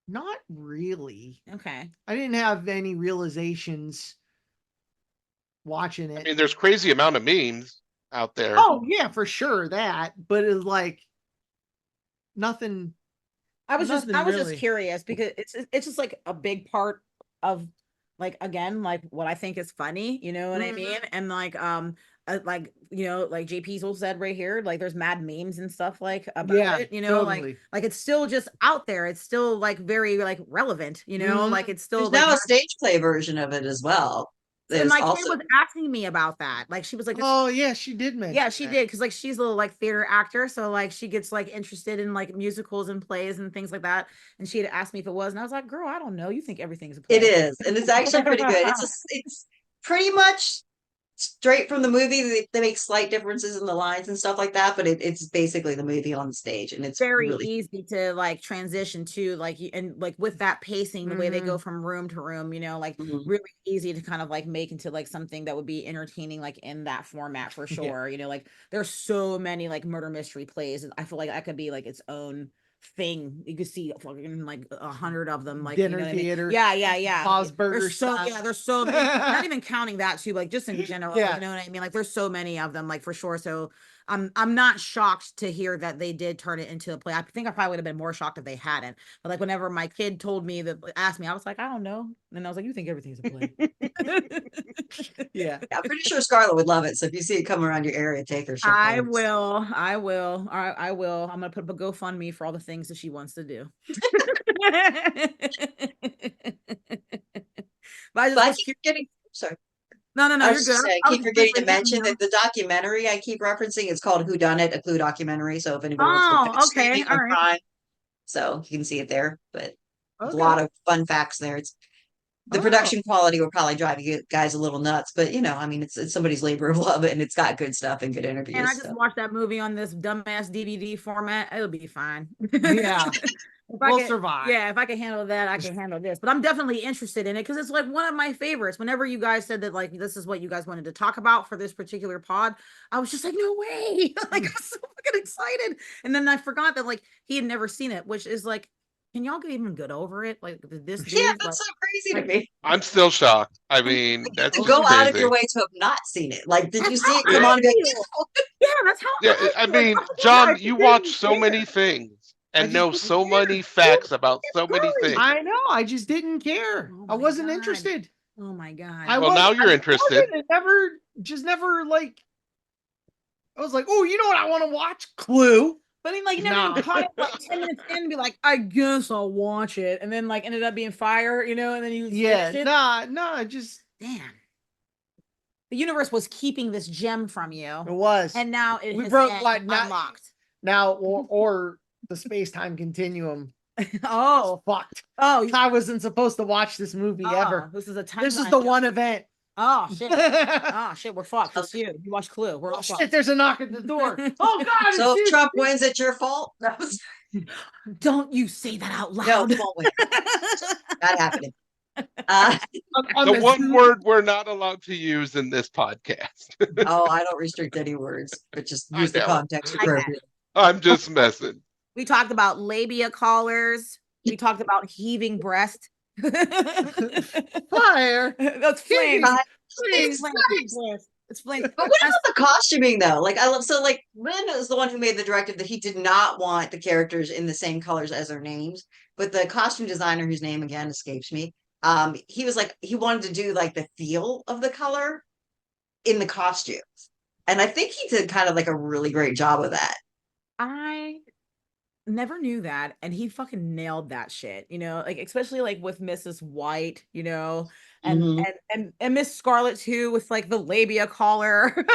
Not really. Okay. I didn't have any realizations watching I it. mean, there's crazy amount of memes out there. Oh yeah, for sure that. But it's like nothing. I was Nothing just really. curious because it's just like a big part of like again like what I think is funny, you know what I Mhm. mean? And like like JP's all said right here, like there's mad memes and stuff like about Yeah, it, totally. like it's still just out there. It's still like very like relevant, Mhm. like it's still There's like now a stage play version of it as well. and There's my kid also was asking me about that. Like she was like, Oh yeah, she did mention. yeah, she that. did because like she's a little like theater actor, so like she gets like interested in like musicals and plays and things like that. And she had asked me if it was, and I was like, "Girl, I don't know. You think everything's a play?" it is, and it's actually pretty good. It's pretty much straight from the movie. They make slight differences in the lines and stuff like that, but it's basically the movie on the stage, and it's very really easy to like transition to like and like with that pacing, the way they go from room to room, like Mhm. really easy to kind of like make into like something that would be entertaining like in that format for sure. Like there's so many like murder mystery plays, and I feel like that could be like its own thing. You could see fucking like 100 of them, like Dinner what I mean? theater. Yeah. Bosburger There's so style. there's so many, not even counting that too, like just in general, Yeah. you know what I mean? Like there's so many of them, like for sure. So I'm not shocked to hear that they did turn it into a play. I think I probably would have been more shocked if they hadn't. But like whenever my kid told me that, asked me, I was like, I don't know. And I was like, you think everything's a play? Yeah. I'm pretty sure Scarlett would love it. So if you see it come around your area, take her. I will. I will. I will. I'm gonna put up a GoFundMe for all the things that she wants to do. But I just But I was keep getting. Sorry. no, I you're was good. just saying, I I was keep just forgetting to letting you mention know. that the documentary I keep referencing is called Who Done It, a Clue documentary. So if anybody wants to Oh, look at it, okay, streaming on all right. Prime, so you can see it there. But there's a Okay. lot of fun facts there. It's the Oh. production quality will probably drive you guys a little nuts, but I mean, it's somebody's labor of love, and it's got good stuff and good interviews. And I just so. watched that movie on this dumbass DVD format. It'll be fine. Yeah. If I We'll can- survive. Yeah, if I can handle that, I can handle this. But I'm definitely interested in it because it's like one of my favorites. Whenever you guys said that, like, this is what you guys wanted to talk about for this particular pod, I was just like, no way. Like, I'm so fucking excited. And then I forgot that, like, he had never seen it, which is like, can y'all get even good over it? Like, this dude, Yeah, like, that's so crazy to me. I'm still shocked. I mean, that's Well, just go out of crazy. your way to have not seen it. Like, did you That's see how it come I on? And be like, feel. Yeah, that's how Yeah, I I feel. Like, mean, I'm John, surprised you he watch didn't so care. many things I and just know didn't so care. many facts about It's so many good. things. I know. I just didn't care. Oh I my wasn't God. interested. Oh my God. I Well, was. now you're I interested. wasn't. It never like. I was like, oh, you know what I want to watch? Clue. But I mean, like, you never Nah. even caught it like 10 minutes in and be like, I guess I'll watch it. And then, like, ended up being fire, and then you Yeah. switched it. Nah. Just Damn. The universe was keeping this gem from you. it was. And now it We has broke been what now? unlocked. Now or the space-time continuum Oh. fucked. Oh. I wasn't supposed to watch this movie ever. This is a timeline. This is the one event. Oh, shit. Oh Oh, shit. We're fucked. It's you. You watch Clue. We're all shit! fucked. There's a knock at the door. Oh God! So it's if you. Trump wins, it's your fault. That was Don't you say that out no, loud. he won't win. Not happening. Uh, On The the one Zoom- word we're not allowed to use in this podcast. oh, I don't restrict any words, but just I use the know. context I get it. appropriately. I'm just messing. We talked about labia collars. We talked about heaving breast. Fire. That's flame. It's It's flame. It's flame. But what about the costuming though? Like I love like Lynn is the one who made the directive that he did not want the characters in the same colors as their names. But the costume designer, whose name again escapes me, he was like he wanted to do like the feel of the color in the costumes. And I think he did kind of like a really great job of that. I never knew that, and he fucking nailed that shit, like especially like with Mrs. White, and Mhm. and Miss Scarlet too, with like the labia collar.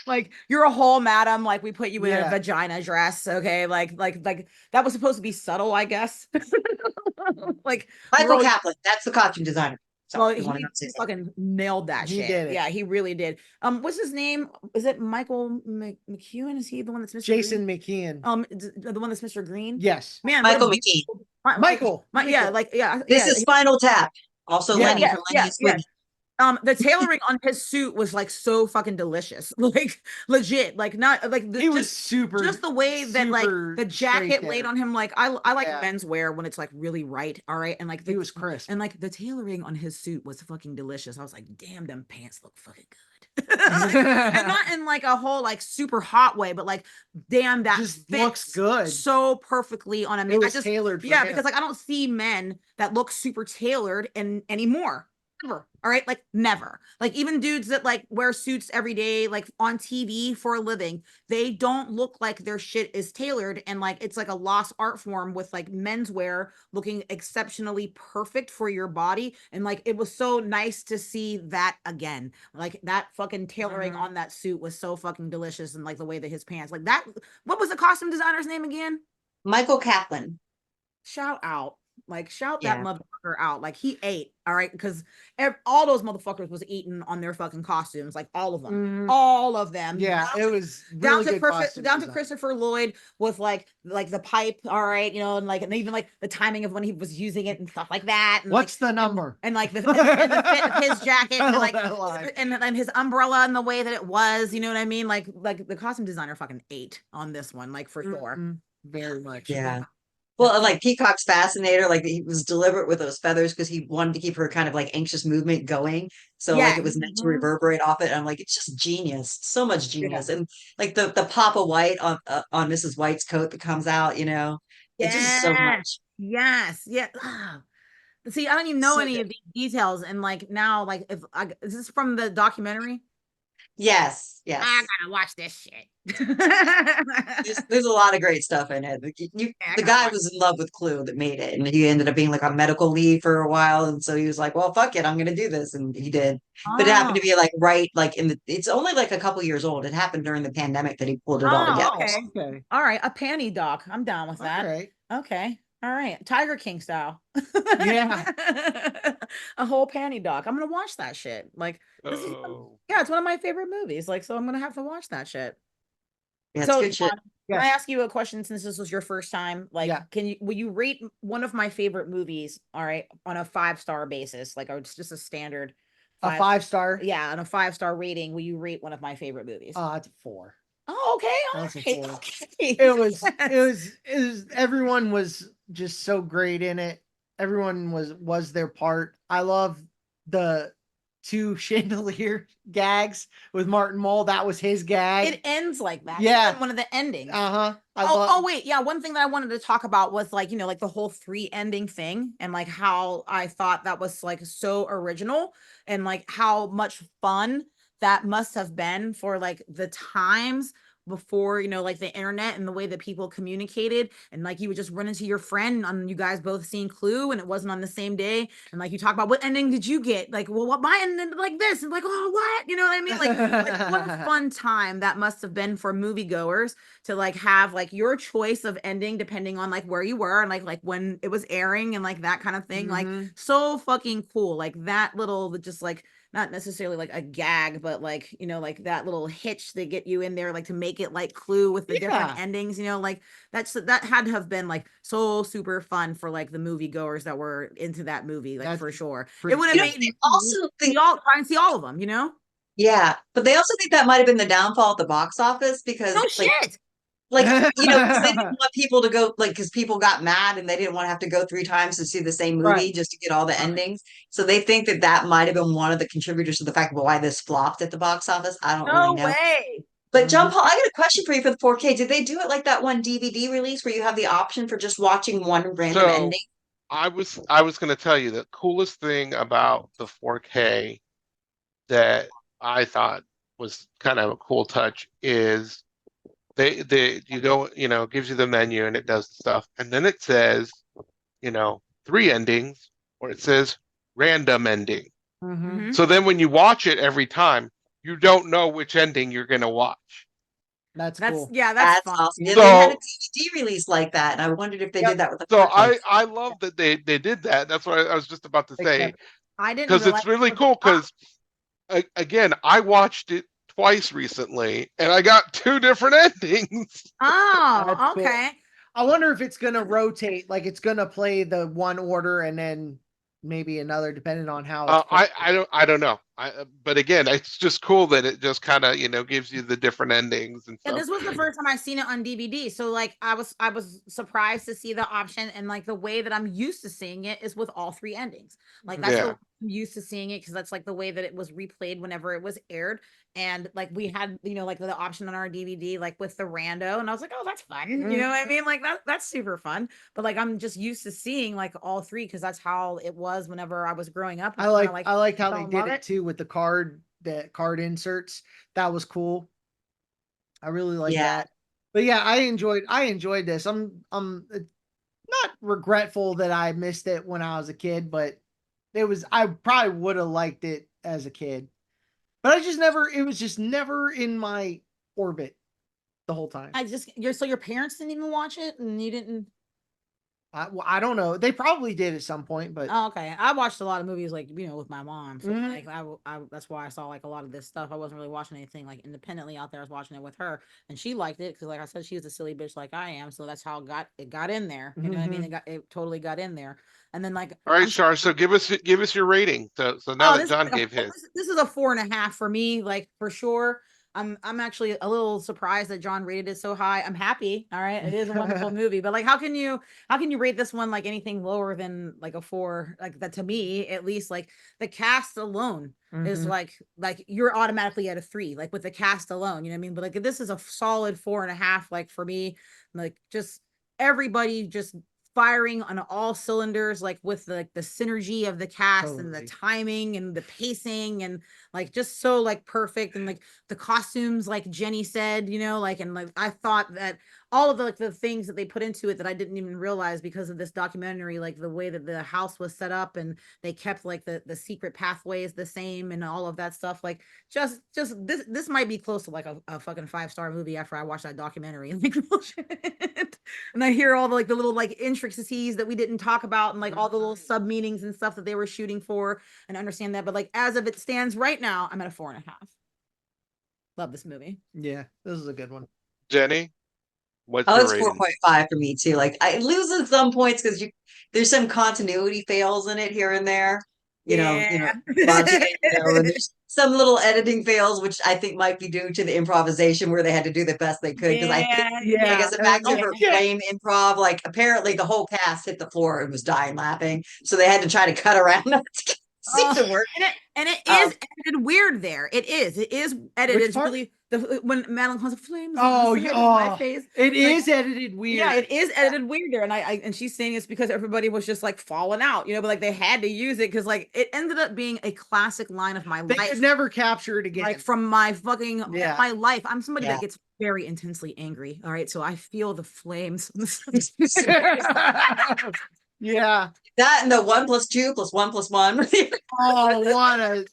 like you're a whole madam, like we put you in a Yeah. vagina dress, okay, like that was supposed to be subtle, I guess. Like Michael really- Kaplan, that's the costume designer. So well, if you he want to say that. fucking nailed that He shit. did it. Yeah, he really did. What's his name? Is it Michael McEwen? Is he the one that's Mr. Jason Green? McKeon. The one that's Mr. Green. Yes. Man, what a Michael beautiful- Michael. yeah, like yeah. This yeah, is Spinal Tap. Also Yeah, Lenny yeah, from yeah, Lenny's yeah. Women. The tailoring on his suit was like so fucking delicious, like legit, like not like He was super. just the way that like super the jacket straight laid there. on him. Like I like Yeah. menswear when it's like really right, all right, and like He was crisp. and like the tailoring on his suit was fucking delicious. I was like, damn, them pants look fucking good. And not in like a whole like super hot way, but like damn, that Just fits looks good. so perfectly on a It man. was tailored for Yeah, him. because like I don't see men that look super tailored anymore. Never. All right. Like never. Like even dudes that like wear suits every day, like on TV for a living, they don't look like their shit is tailored. And like it's like a lost art form with like menswear looking exceptionally perfect for your body. And like it was so nice to see that again. Like that fucking tailoring on that suit was so fucking delicious. And like the way that his pants, like that, what was the costume designer's name again? Michael Kaplan. Shout out. Like shout that Yeah. motherfucker out. Like he ate, all right, because all those motherfuckers was eating on their fucking costumes, like all of them, Mhm. all of them. Yeah, down it to- was down really to good costume Down to design. Christopher Lloyd with like the pipe, all right, you know, and even like the timing of when he was using it and stuff like that. And What's like, the number? and like the fit of his jacket, I and love like that line. and his umbrella and the way that it was, you know what I mean? Like the costume designer fucking ate on this one, like for sure. Mhm. Very much. Yeah. Well, and like Peacock's fascinator, like he was deliberate with those feathers because he wanted to keep her kind of like anxious movement going. So like Yeah. it was meant to Mhm. reverberate off it. And I'm like, it's just genius, so much Yeah. genius. And like the pop of white on Mrs. White's coat that comes out, you know, it's just so Yeah. much. Yes. Yeah. See, I don't even know So any good. of these details, and like now, like if I is this from the documentary? Yes, I yes. gotta watch this shit. There's a lot of great stuff in it. I The gotta guy watch. was in love with Clue that made it, and he ended up being like on medical leave for a while, and so he was like, "Well, fuck it, I'm gonna do this," and he did. But it happened to Oh, be like right, like in the. It's only like a couple years old. It happened during the pandemic that he pulled it all oh, together. okay. Okay. All right, a panty doc. I'm down with All that. right. Okay. All right. Tiger King style. Yeah. A whole panty doc. I'm gonna watch that shit. Like this is Oh. yeah, it's one of my favorite movies. Like, so I'm gonna have to watch that shit. Yeah, it's So good shit. John, can I Yes. ask you a question since this was your first time? Like, Yeah. will you rate one of my favorite movies, all right, on a 5-star basis? Like, or it's just a standard A 5-star. yeah, on a 5-star rating, will you rate one of my favorite movies? It's a 4. Oh, okay, all That's a right, 4. okay. It was Yes. everyone was just so great in it. Everyone was their part. I love the 2 chandelier gags with Martin Mull. That was his gag. It ends like that. Yeah. It's one of the endings. Uh-huh. Oh, wait, yeah. One thing that I wanted to talk about was like, like the whole 3 ending thing, and like how I thought that was like so original, and like how much fun that must have been for like the times before, like the internet and the way that people communicated, and like you would just run into your friend on you guys both seeing Clue, and it wasn't on the same day, and like you talk about what ending did you get, like, well, what my ended like this, and like, oh, what, you know what I mean, like what a fun time that must have been for moviegoers to like have like your choice of ending depending on like where you were, and like when it was airing, and like that kind of thing. Like Mhm. so fucking cool. Like that little just like not necessarily like a gag, but like like that little hitch they get you in there, like to make it like Clue with the different Yeah. endings, like that had to have been like so super fun for like the moviegoers that were into that movie, like That's for sure. pretty It would You have know, made they also think, see all try and see all of them, yeah, but they also think that might have been the downfall at the box office because no shit. because they didn't want people to go, like, because people got mad and they didn't want to have to go 3 times to see the same Right. movie just to get all the Right. endings. So they think that that might have been one of the contributors to the fact of why this flopped at the box office. I don't really No know. way. But John Mhm. Paul, I got a question for you for the 4K. Did they do it like that one DVD release where you have the option for just watching one random So ending? I was going to tell you the coolest thing about the 4K that I thought was kind of a cool touch is you go, it gives you the menu and it does the stuff, and then it says, 3 endings, or it says random ending. Mhm. So then when you watch it every time, you don't know which ending you're going to watch. That's That's cool. yeah, that's That's fun. awesome. Yeah, So- they had a DVD release like that, and I wondered if they Yep. did that with the So 4K. I love that they did that. That's what I was just about to They say, kept- I didn't because realize it's really it was cool. a box. Because again, I watched it twice recently, and I got 2 different endings. Oh, That's cool. okay. I wonder if it's gonna rotate, like it's gonna play the one order and then maybe another, depending on how it's played. I don't know. But again, it's just cool that it just kind of gives you the different endings and Yeah, stuff. this was the first time I seen it on DVD. So like I was surprised to see the option, and like the way that I'm used to seeing it is with all 3 endings. Like that's the Yeah. way I'm used to seeing it, because that's like the way that it was replayed whenever it was aired. And like we had, like the option on our DVD, like with the rando, and I was like, oh, that's fun. You know what I mean? Like that's super fun. But like I'm just used to seeing like all 3, because that's how it was whenever I was growing up. And I kinda, liked how fell they in did love it too with the card inserts. That was cool. I really like Yeah. that. But yeah, I enjoyed this. I'm not regretful that I missed it when I was a kid, but I probably would have liked it as a kid. But it was just never in my orbit the whole time. your parents didn't even watch it, and you didn't. I don't know. They probably did at some point, but Oh, okay. I watched a lot of movies like, with my mom. So Mhm. like that's why I saw like a lot of this stuff. I wasn't really watching anything like independently out there. I was watching it with her and she liked it because like I said, she's a silly bitch like I am. So that's how it got in there. You know what I mean? It totally got in there. And then like All right, Char. So give us your rating. So now that this John gave his, this is a 4.5 for me, like for sure. I'm actually a little surprised that John rated it so high. I'm happy. All right. It is a wonderful movie. But like how can you rate this one like anything lower than like a 4? Like that to me, at least like the cast alone is like you're automatically at a 3, like with the cast alone, you know what I mean? But like this is a solid 4.5, like for me, like just everybody just firing on all cylinders, like with the synergy of the cast and the Totally. timing and the pacing and like just so like perfect, and like the costumes, like Jenny said, like, and like I thought that all of the things that they put into it that I didn't even realize because of this documentary, like the way that the house was set up and they kept like the secret pathways the same and all of that stuff, like just this might be close to like a fucking 5-star movie after I watched that documentary. Like and I hear all the like the little like intricacies that we didn't talk about and like all the little sub meanings and stuff that they were shooting for, and understand that. But like as of it stands right now, I'm at a 4.5. Love this movie. Yeah, this is a good one. Jenny, what's Oh, your it's rating? 4.5 for me too. Like I lose at some points because there's some continuity fails in it here and there. Watching it, and there's some little editing fails, which I think might be due to the improvisation where they had to do the best they could. Because I think, I Yeah. guess back to Oh, her shit. flame improv, like apparently the whole cast hit the floor and was dying laughing, so they had to try to cut around it to seem to work. And it Um, is edited weird there. It is edited. Which It's part? really when Madeline calls the flames Oh, on the yeah. side of my Oh, face. it Like, is edited weird. yeah, it is edited weird there. And and she's saying it's because everybody was just like falling out, but like they had to use it because like it ended up being a classic line of my They life. could never capture it again. Like from my fucking my life. I'm somebody Yeah. that gets very intensely angry. All right. So I feel the flames. Yeah. that and the 1+2 + 1+1. Oh, what a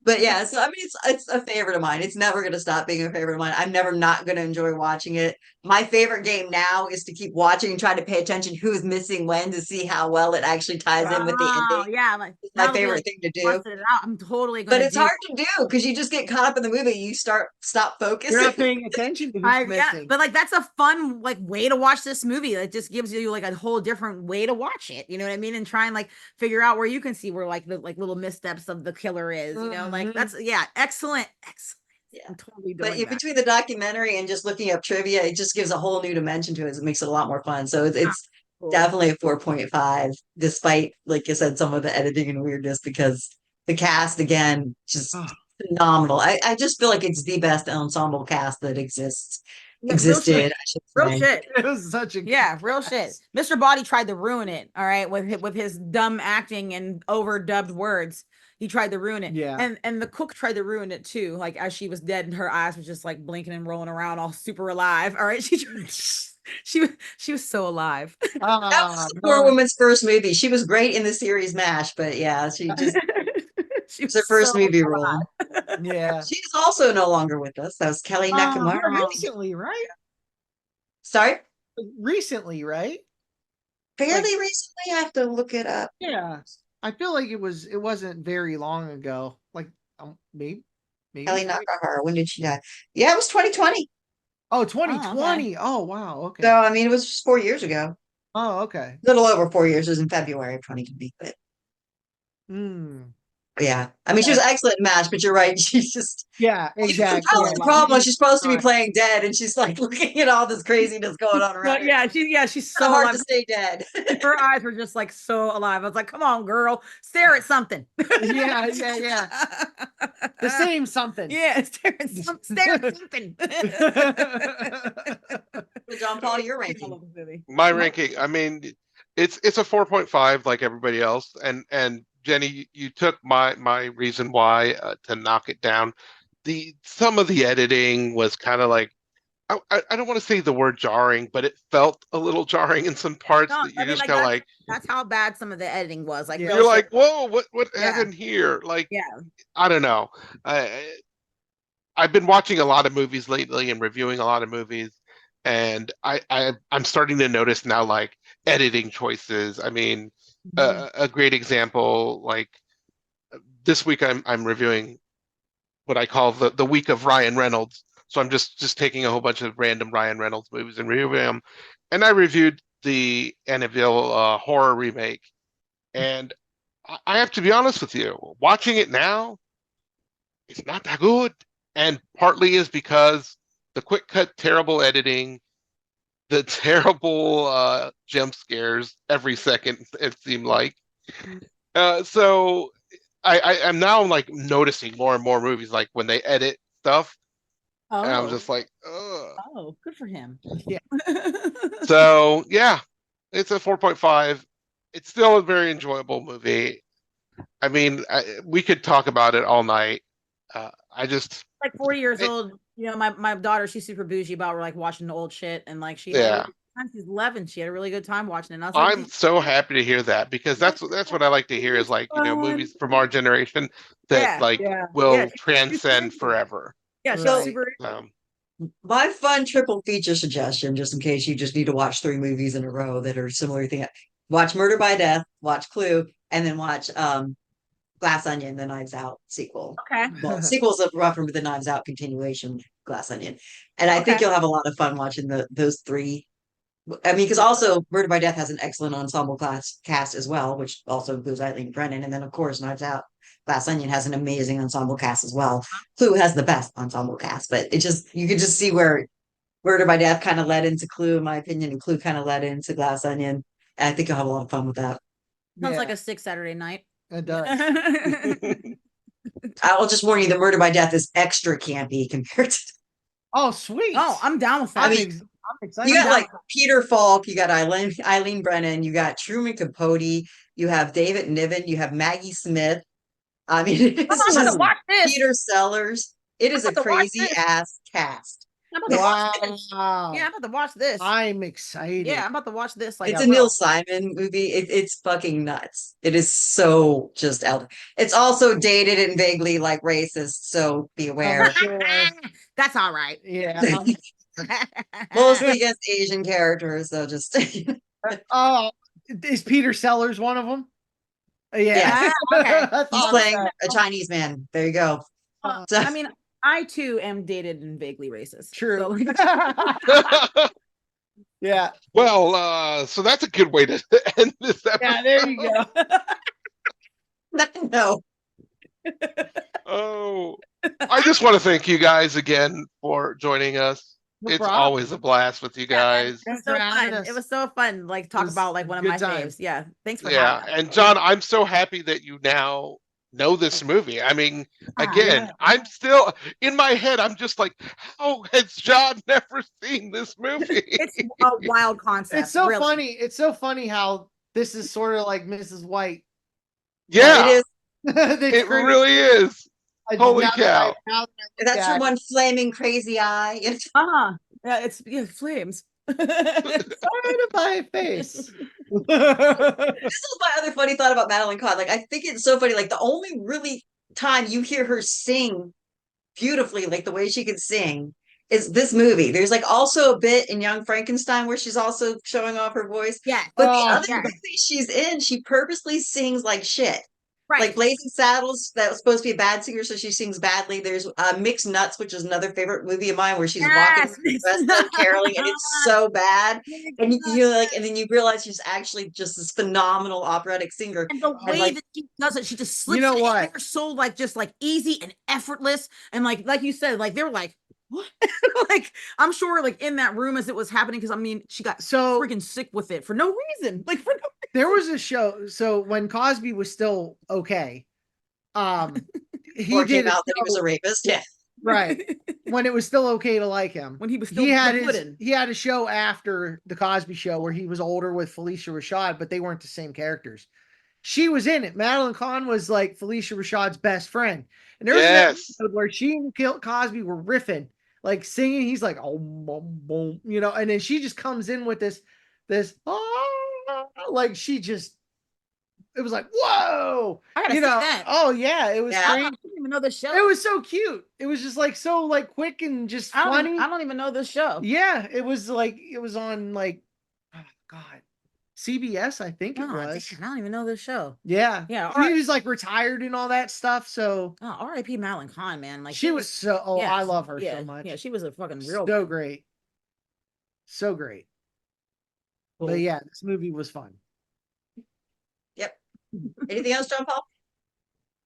But yeah, so I mean, it's a favorite of mine. It's never going to stop being a favorite of mine. I'm never not going to enjoy watching it. My favorite game now is to keep watching and try to pay attention who's missing when to see how well it actually ties in with the Oh, ending. yeah. Like It's my now that we favorite like thing to do. busted it out, I'm totally But gonna it's do. hard to do because you just get caught up in the movie. You stop you're not focusing. paying attention to who's missing. But like that's a fun like way to watch this movie. It just gives you like a whole different way to watch it. You know what I mean? And try and like figure out where you can see where like the like little missteps of the killer is. Like that's excellent. Yeah. I'm totally But doing that. between the documentary and just looking up trivia, it just gives a whole new dimension to it. It makes it a lot more fun. So it's Cool. definitely a 4.5, despite, like I said, some of the editing and weirdness, because the cast, again, just phenomenal. I just feel like it's the best ensemble cast that Yeah, existed, I should Real say. shit. It was such a Real shit. Mr. Body tried to ruin it, all right, with his dumb acting and overdubbed words. He tried to ruin it. Yeah. And the cook tried to ruin it too. Like as she was dead and her eyes were just like blinking and rolling around all super alive. All right. She was so alive. That was the poor woman's first movie. She was great in the series MASH, but yeah, she just it's her first movie role. Yeah. She's also no longer with us. That was Kelly Nakamura. Recently, right? Sorry? Recently, right? Fairly recently. I have to look it up. Yeah. I feel like it wasn't very long ago. Like maybe Kelly Nakahara. When did she die? Yeah, it was 2020. Oh, 2020. okay. Oh, wow. Okay. So I mean, it was just 4 years ago. Oh, okay. A little over 4 years. It was in February of 2020. But yeah, I mean, she was excellent in MASH, but you're right. She's just exactly. Probably the problem was she's supposed to be playing dead, and she's like looking at all this craziness going on around her. She's So so hard alive. to stay dead. Her eyes were just like so alive. I was like, come on, girl, stare at something. Yeah. The same something. Yeah, stare at something. John Paul, your ranking. My ranking, I mean, it's a 4.5 like everybody else. And Jenny, you took my reason why to knock it down. Some of the editing was kind of like, I don't want to say the word jarring, but it felt a little jarring in some parts that you just kind of like. That's how bad some of the editing was. Like you're like, whoa, what happened here? Like, yeah, I don't know. I've been watching a lot of movies lately and reviewing a lot of movies, and I'm starting to notice now, like editing choices. I mean, Mhm. a great example, like this week I'm reviewing what I call the week of Ryan Reynolds. So I'm just taking a whole bunch of random Ryan Reynolds movies and reviewing them. And I reviewed the Annabelle horror remake. And I have to be honest with you, watching it now, it's not that good. And partly is because the quick cut, terrible editing, the terrible jump scares every second, it seemed like. So I'm now like noticing more and more movies like when they edit stuff, and I'm Oh, just like, ugh. oh, good for him. Yeah. So yeah, it's a 4.5. It's still a very enjoyable movie. I mean, we could talk about it all night. I just, Like 40 years it, old. You know, my daughter, she's super bougie about like watching the old shit, and like she had a really yeah, good time. She's 11. She had a really good time watching it. And I was like, I'm so happy to hear that because that's what I like to hear is like, fun. movies from our generation that Yeah, like Yeah. yeah, will she's super transcend into it. forever. Yeah, she's Right. super. My fun triple feature suggestion, just in case you just need to watch 3 movies in a row that are similar thing. Watch Murder by Death, watch Clue, and then watch Glass Onion, the Knives Out sequel. Okay, Well, sequels of rougher with the Knives Out continuation, Glass Onion. And I think okay. you'll have a lot of fun watching those three. I mean, because also Murder by Death has an excellent ensemble cast as well, which also includes Eileen Brennan. And then, of course, Knives Out, Glass Onion has an amazing ensemble cast as well. Clue has the best ensemble cast, but it just, you can just see where Murder by Death kind of led into Clue, in my opinion, and Clue kind of led into Glass Onion. And I think you'll have a lot of fun with that. Sounds Yeah, like a sick Saturday night. it does. I'll just warn you, the Murder by Death is extra campy compared to. Oh, sweet. Oh, I'm down with that. I mean, I'm excited. You got down like Peter Falk, you got Eileen Brennan, you got Truman Capote, you have David Niven, you have Maggie Smith. I mean, it's I'm about to just watch this. Peter Sellers. It is a I'm about to watch crazy this. ass cast. I'm about to watch this. Wow. Yeah, I'm about to watch this. I'm excited. Yeah, I'm about to watch this. Like, It's I a Neil will. Simon movie. It's fucking nuts. It is so just out. It's also dated and vaguely like racist, so be aware. Sure. That's all right. Yeah. Mostly against Asian characters, though. Just Oh, is Peter Sellers one of them? Yeah. Ah, okay. I he's thought playing that. a Chinese man. There you go. So- I mean, I too am dated and vaguely racist. True. So, like, Yeah. Well, so that's a good way to end this episode. Yeah, there you go. No. Oh, I just want to thank you guys again for joining us. No It's problem. always a blast with you guys. it was Thanks so for having fun. us. It was so fun. Like talk was about like one of good my time. faves. Yeah. Thanks for Yeah, having us. and John, I'm so happy that you now know this movie. I mean, again, Yeah. I'm still in my head. I'm just like, how has John never seen this movie? It's a wild concept. It's so really. funny. It's so funny how this is sort of like Mrs. White. Yeah, It is. That's it crazy. really is. Holy Now that cow. now that I look That's at your it, one flaming crazy eye. Uh-huh. Yeah, it's flames. Right in my face. This is my other funny thought about Madeline Kahn. Like, I think it's so funny. Like, the only really time you hear her sing beautifully, like the way she can sing, is this movie. There's like also a bit in Young Frankenstein where she's also showing off her voice. Yeah. But Oh, the other yeah. movie she's in, she purposely sings like shit. Right. Like Blazing Saddles, that was supposed to be a bad singer, so she sings badly. There's Mixed Nuts, which is another favorite movie of mine, where she's walking Yes. the rest of caroling, and it's so bad. And you like, and then you realize she's actually just this phenomenal operatic singer. And the way like- that she does it, she just slips You know it in what? there so like just like easy and effortless. And like you said, like they were like, what? Like I'm sure like in that room as it was happening, because I mean she got So freaking sick with it for no reason. Like for no there was a show. So when Cosby was still okay, he Before it did came out that he was a rapist. Yeah. right when it was still okay to like him. when he was still He had the his, pudding. he had a show after the Cosby Show where he was older with Felicia Rashad, but they weren't the same characters. She was in it. Madeline Kahn was like Felicia Rashad's best friend, and there was an Yes. episode where she and Cosby were riffing, like singing. He's like, oh, boom, boom, you know, and then she just comes in with this, like she just, it was like, whoa, I gotta you see know, that. oh yeah, it was Yeah. I great. don't even know the show. It was so cute. It was just like so like quick and just funny. I don't even know this show. Yeah, it was like it was on like oh god, CBS, I think it Oh, was. damn, I don't even know this show. Yeah. Yeah, He was like retired and all that stuff. So Oh, R.I.P. Madeline Kahn, man. Like she was so, oh, yeah, I love her yeah, so much. Yeah, she was a fucking real. So great. So great. Cool. But yeah, this movie was fun. Yep. Anything else, John Paul?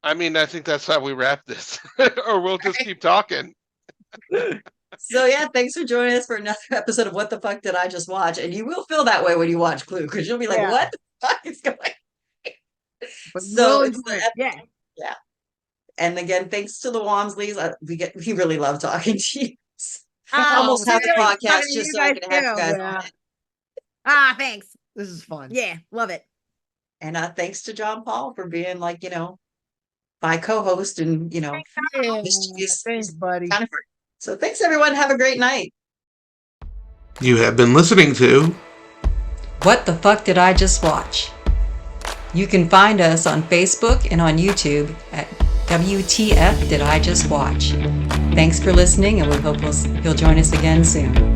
I mean, I think that's how we wrap this, or we'll just keep talking. So yeah, thanks for joining us for another episode of What the Fuck Did I Just Watch? And you will feel that way when you watch Clue, because you'll be like, Yeah. what the fuck is going on? But So we'll it's enjoy the it. Yeah. And again, thanks to the Wamsleys. We really love talking to you. Oh, Almost half the really? podcast Talking to just you so I guys can have you too. guys Yeah. on it. Thanks. This is fun. Yeah, love it. And thanks to John Paul for being like, my co-host and Yeah, thanks, buddy. kind of. So thanks everyone. Have a great night. You have been listening to What the Fuck Did I Just Watch? You can find us on Facebook and on YouTube at WTF Did I Just Watch? Thanks for listening, and we hope you'll join us again soon.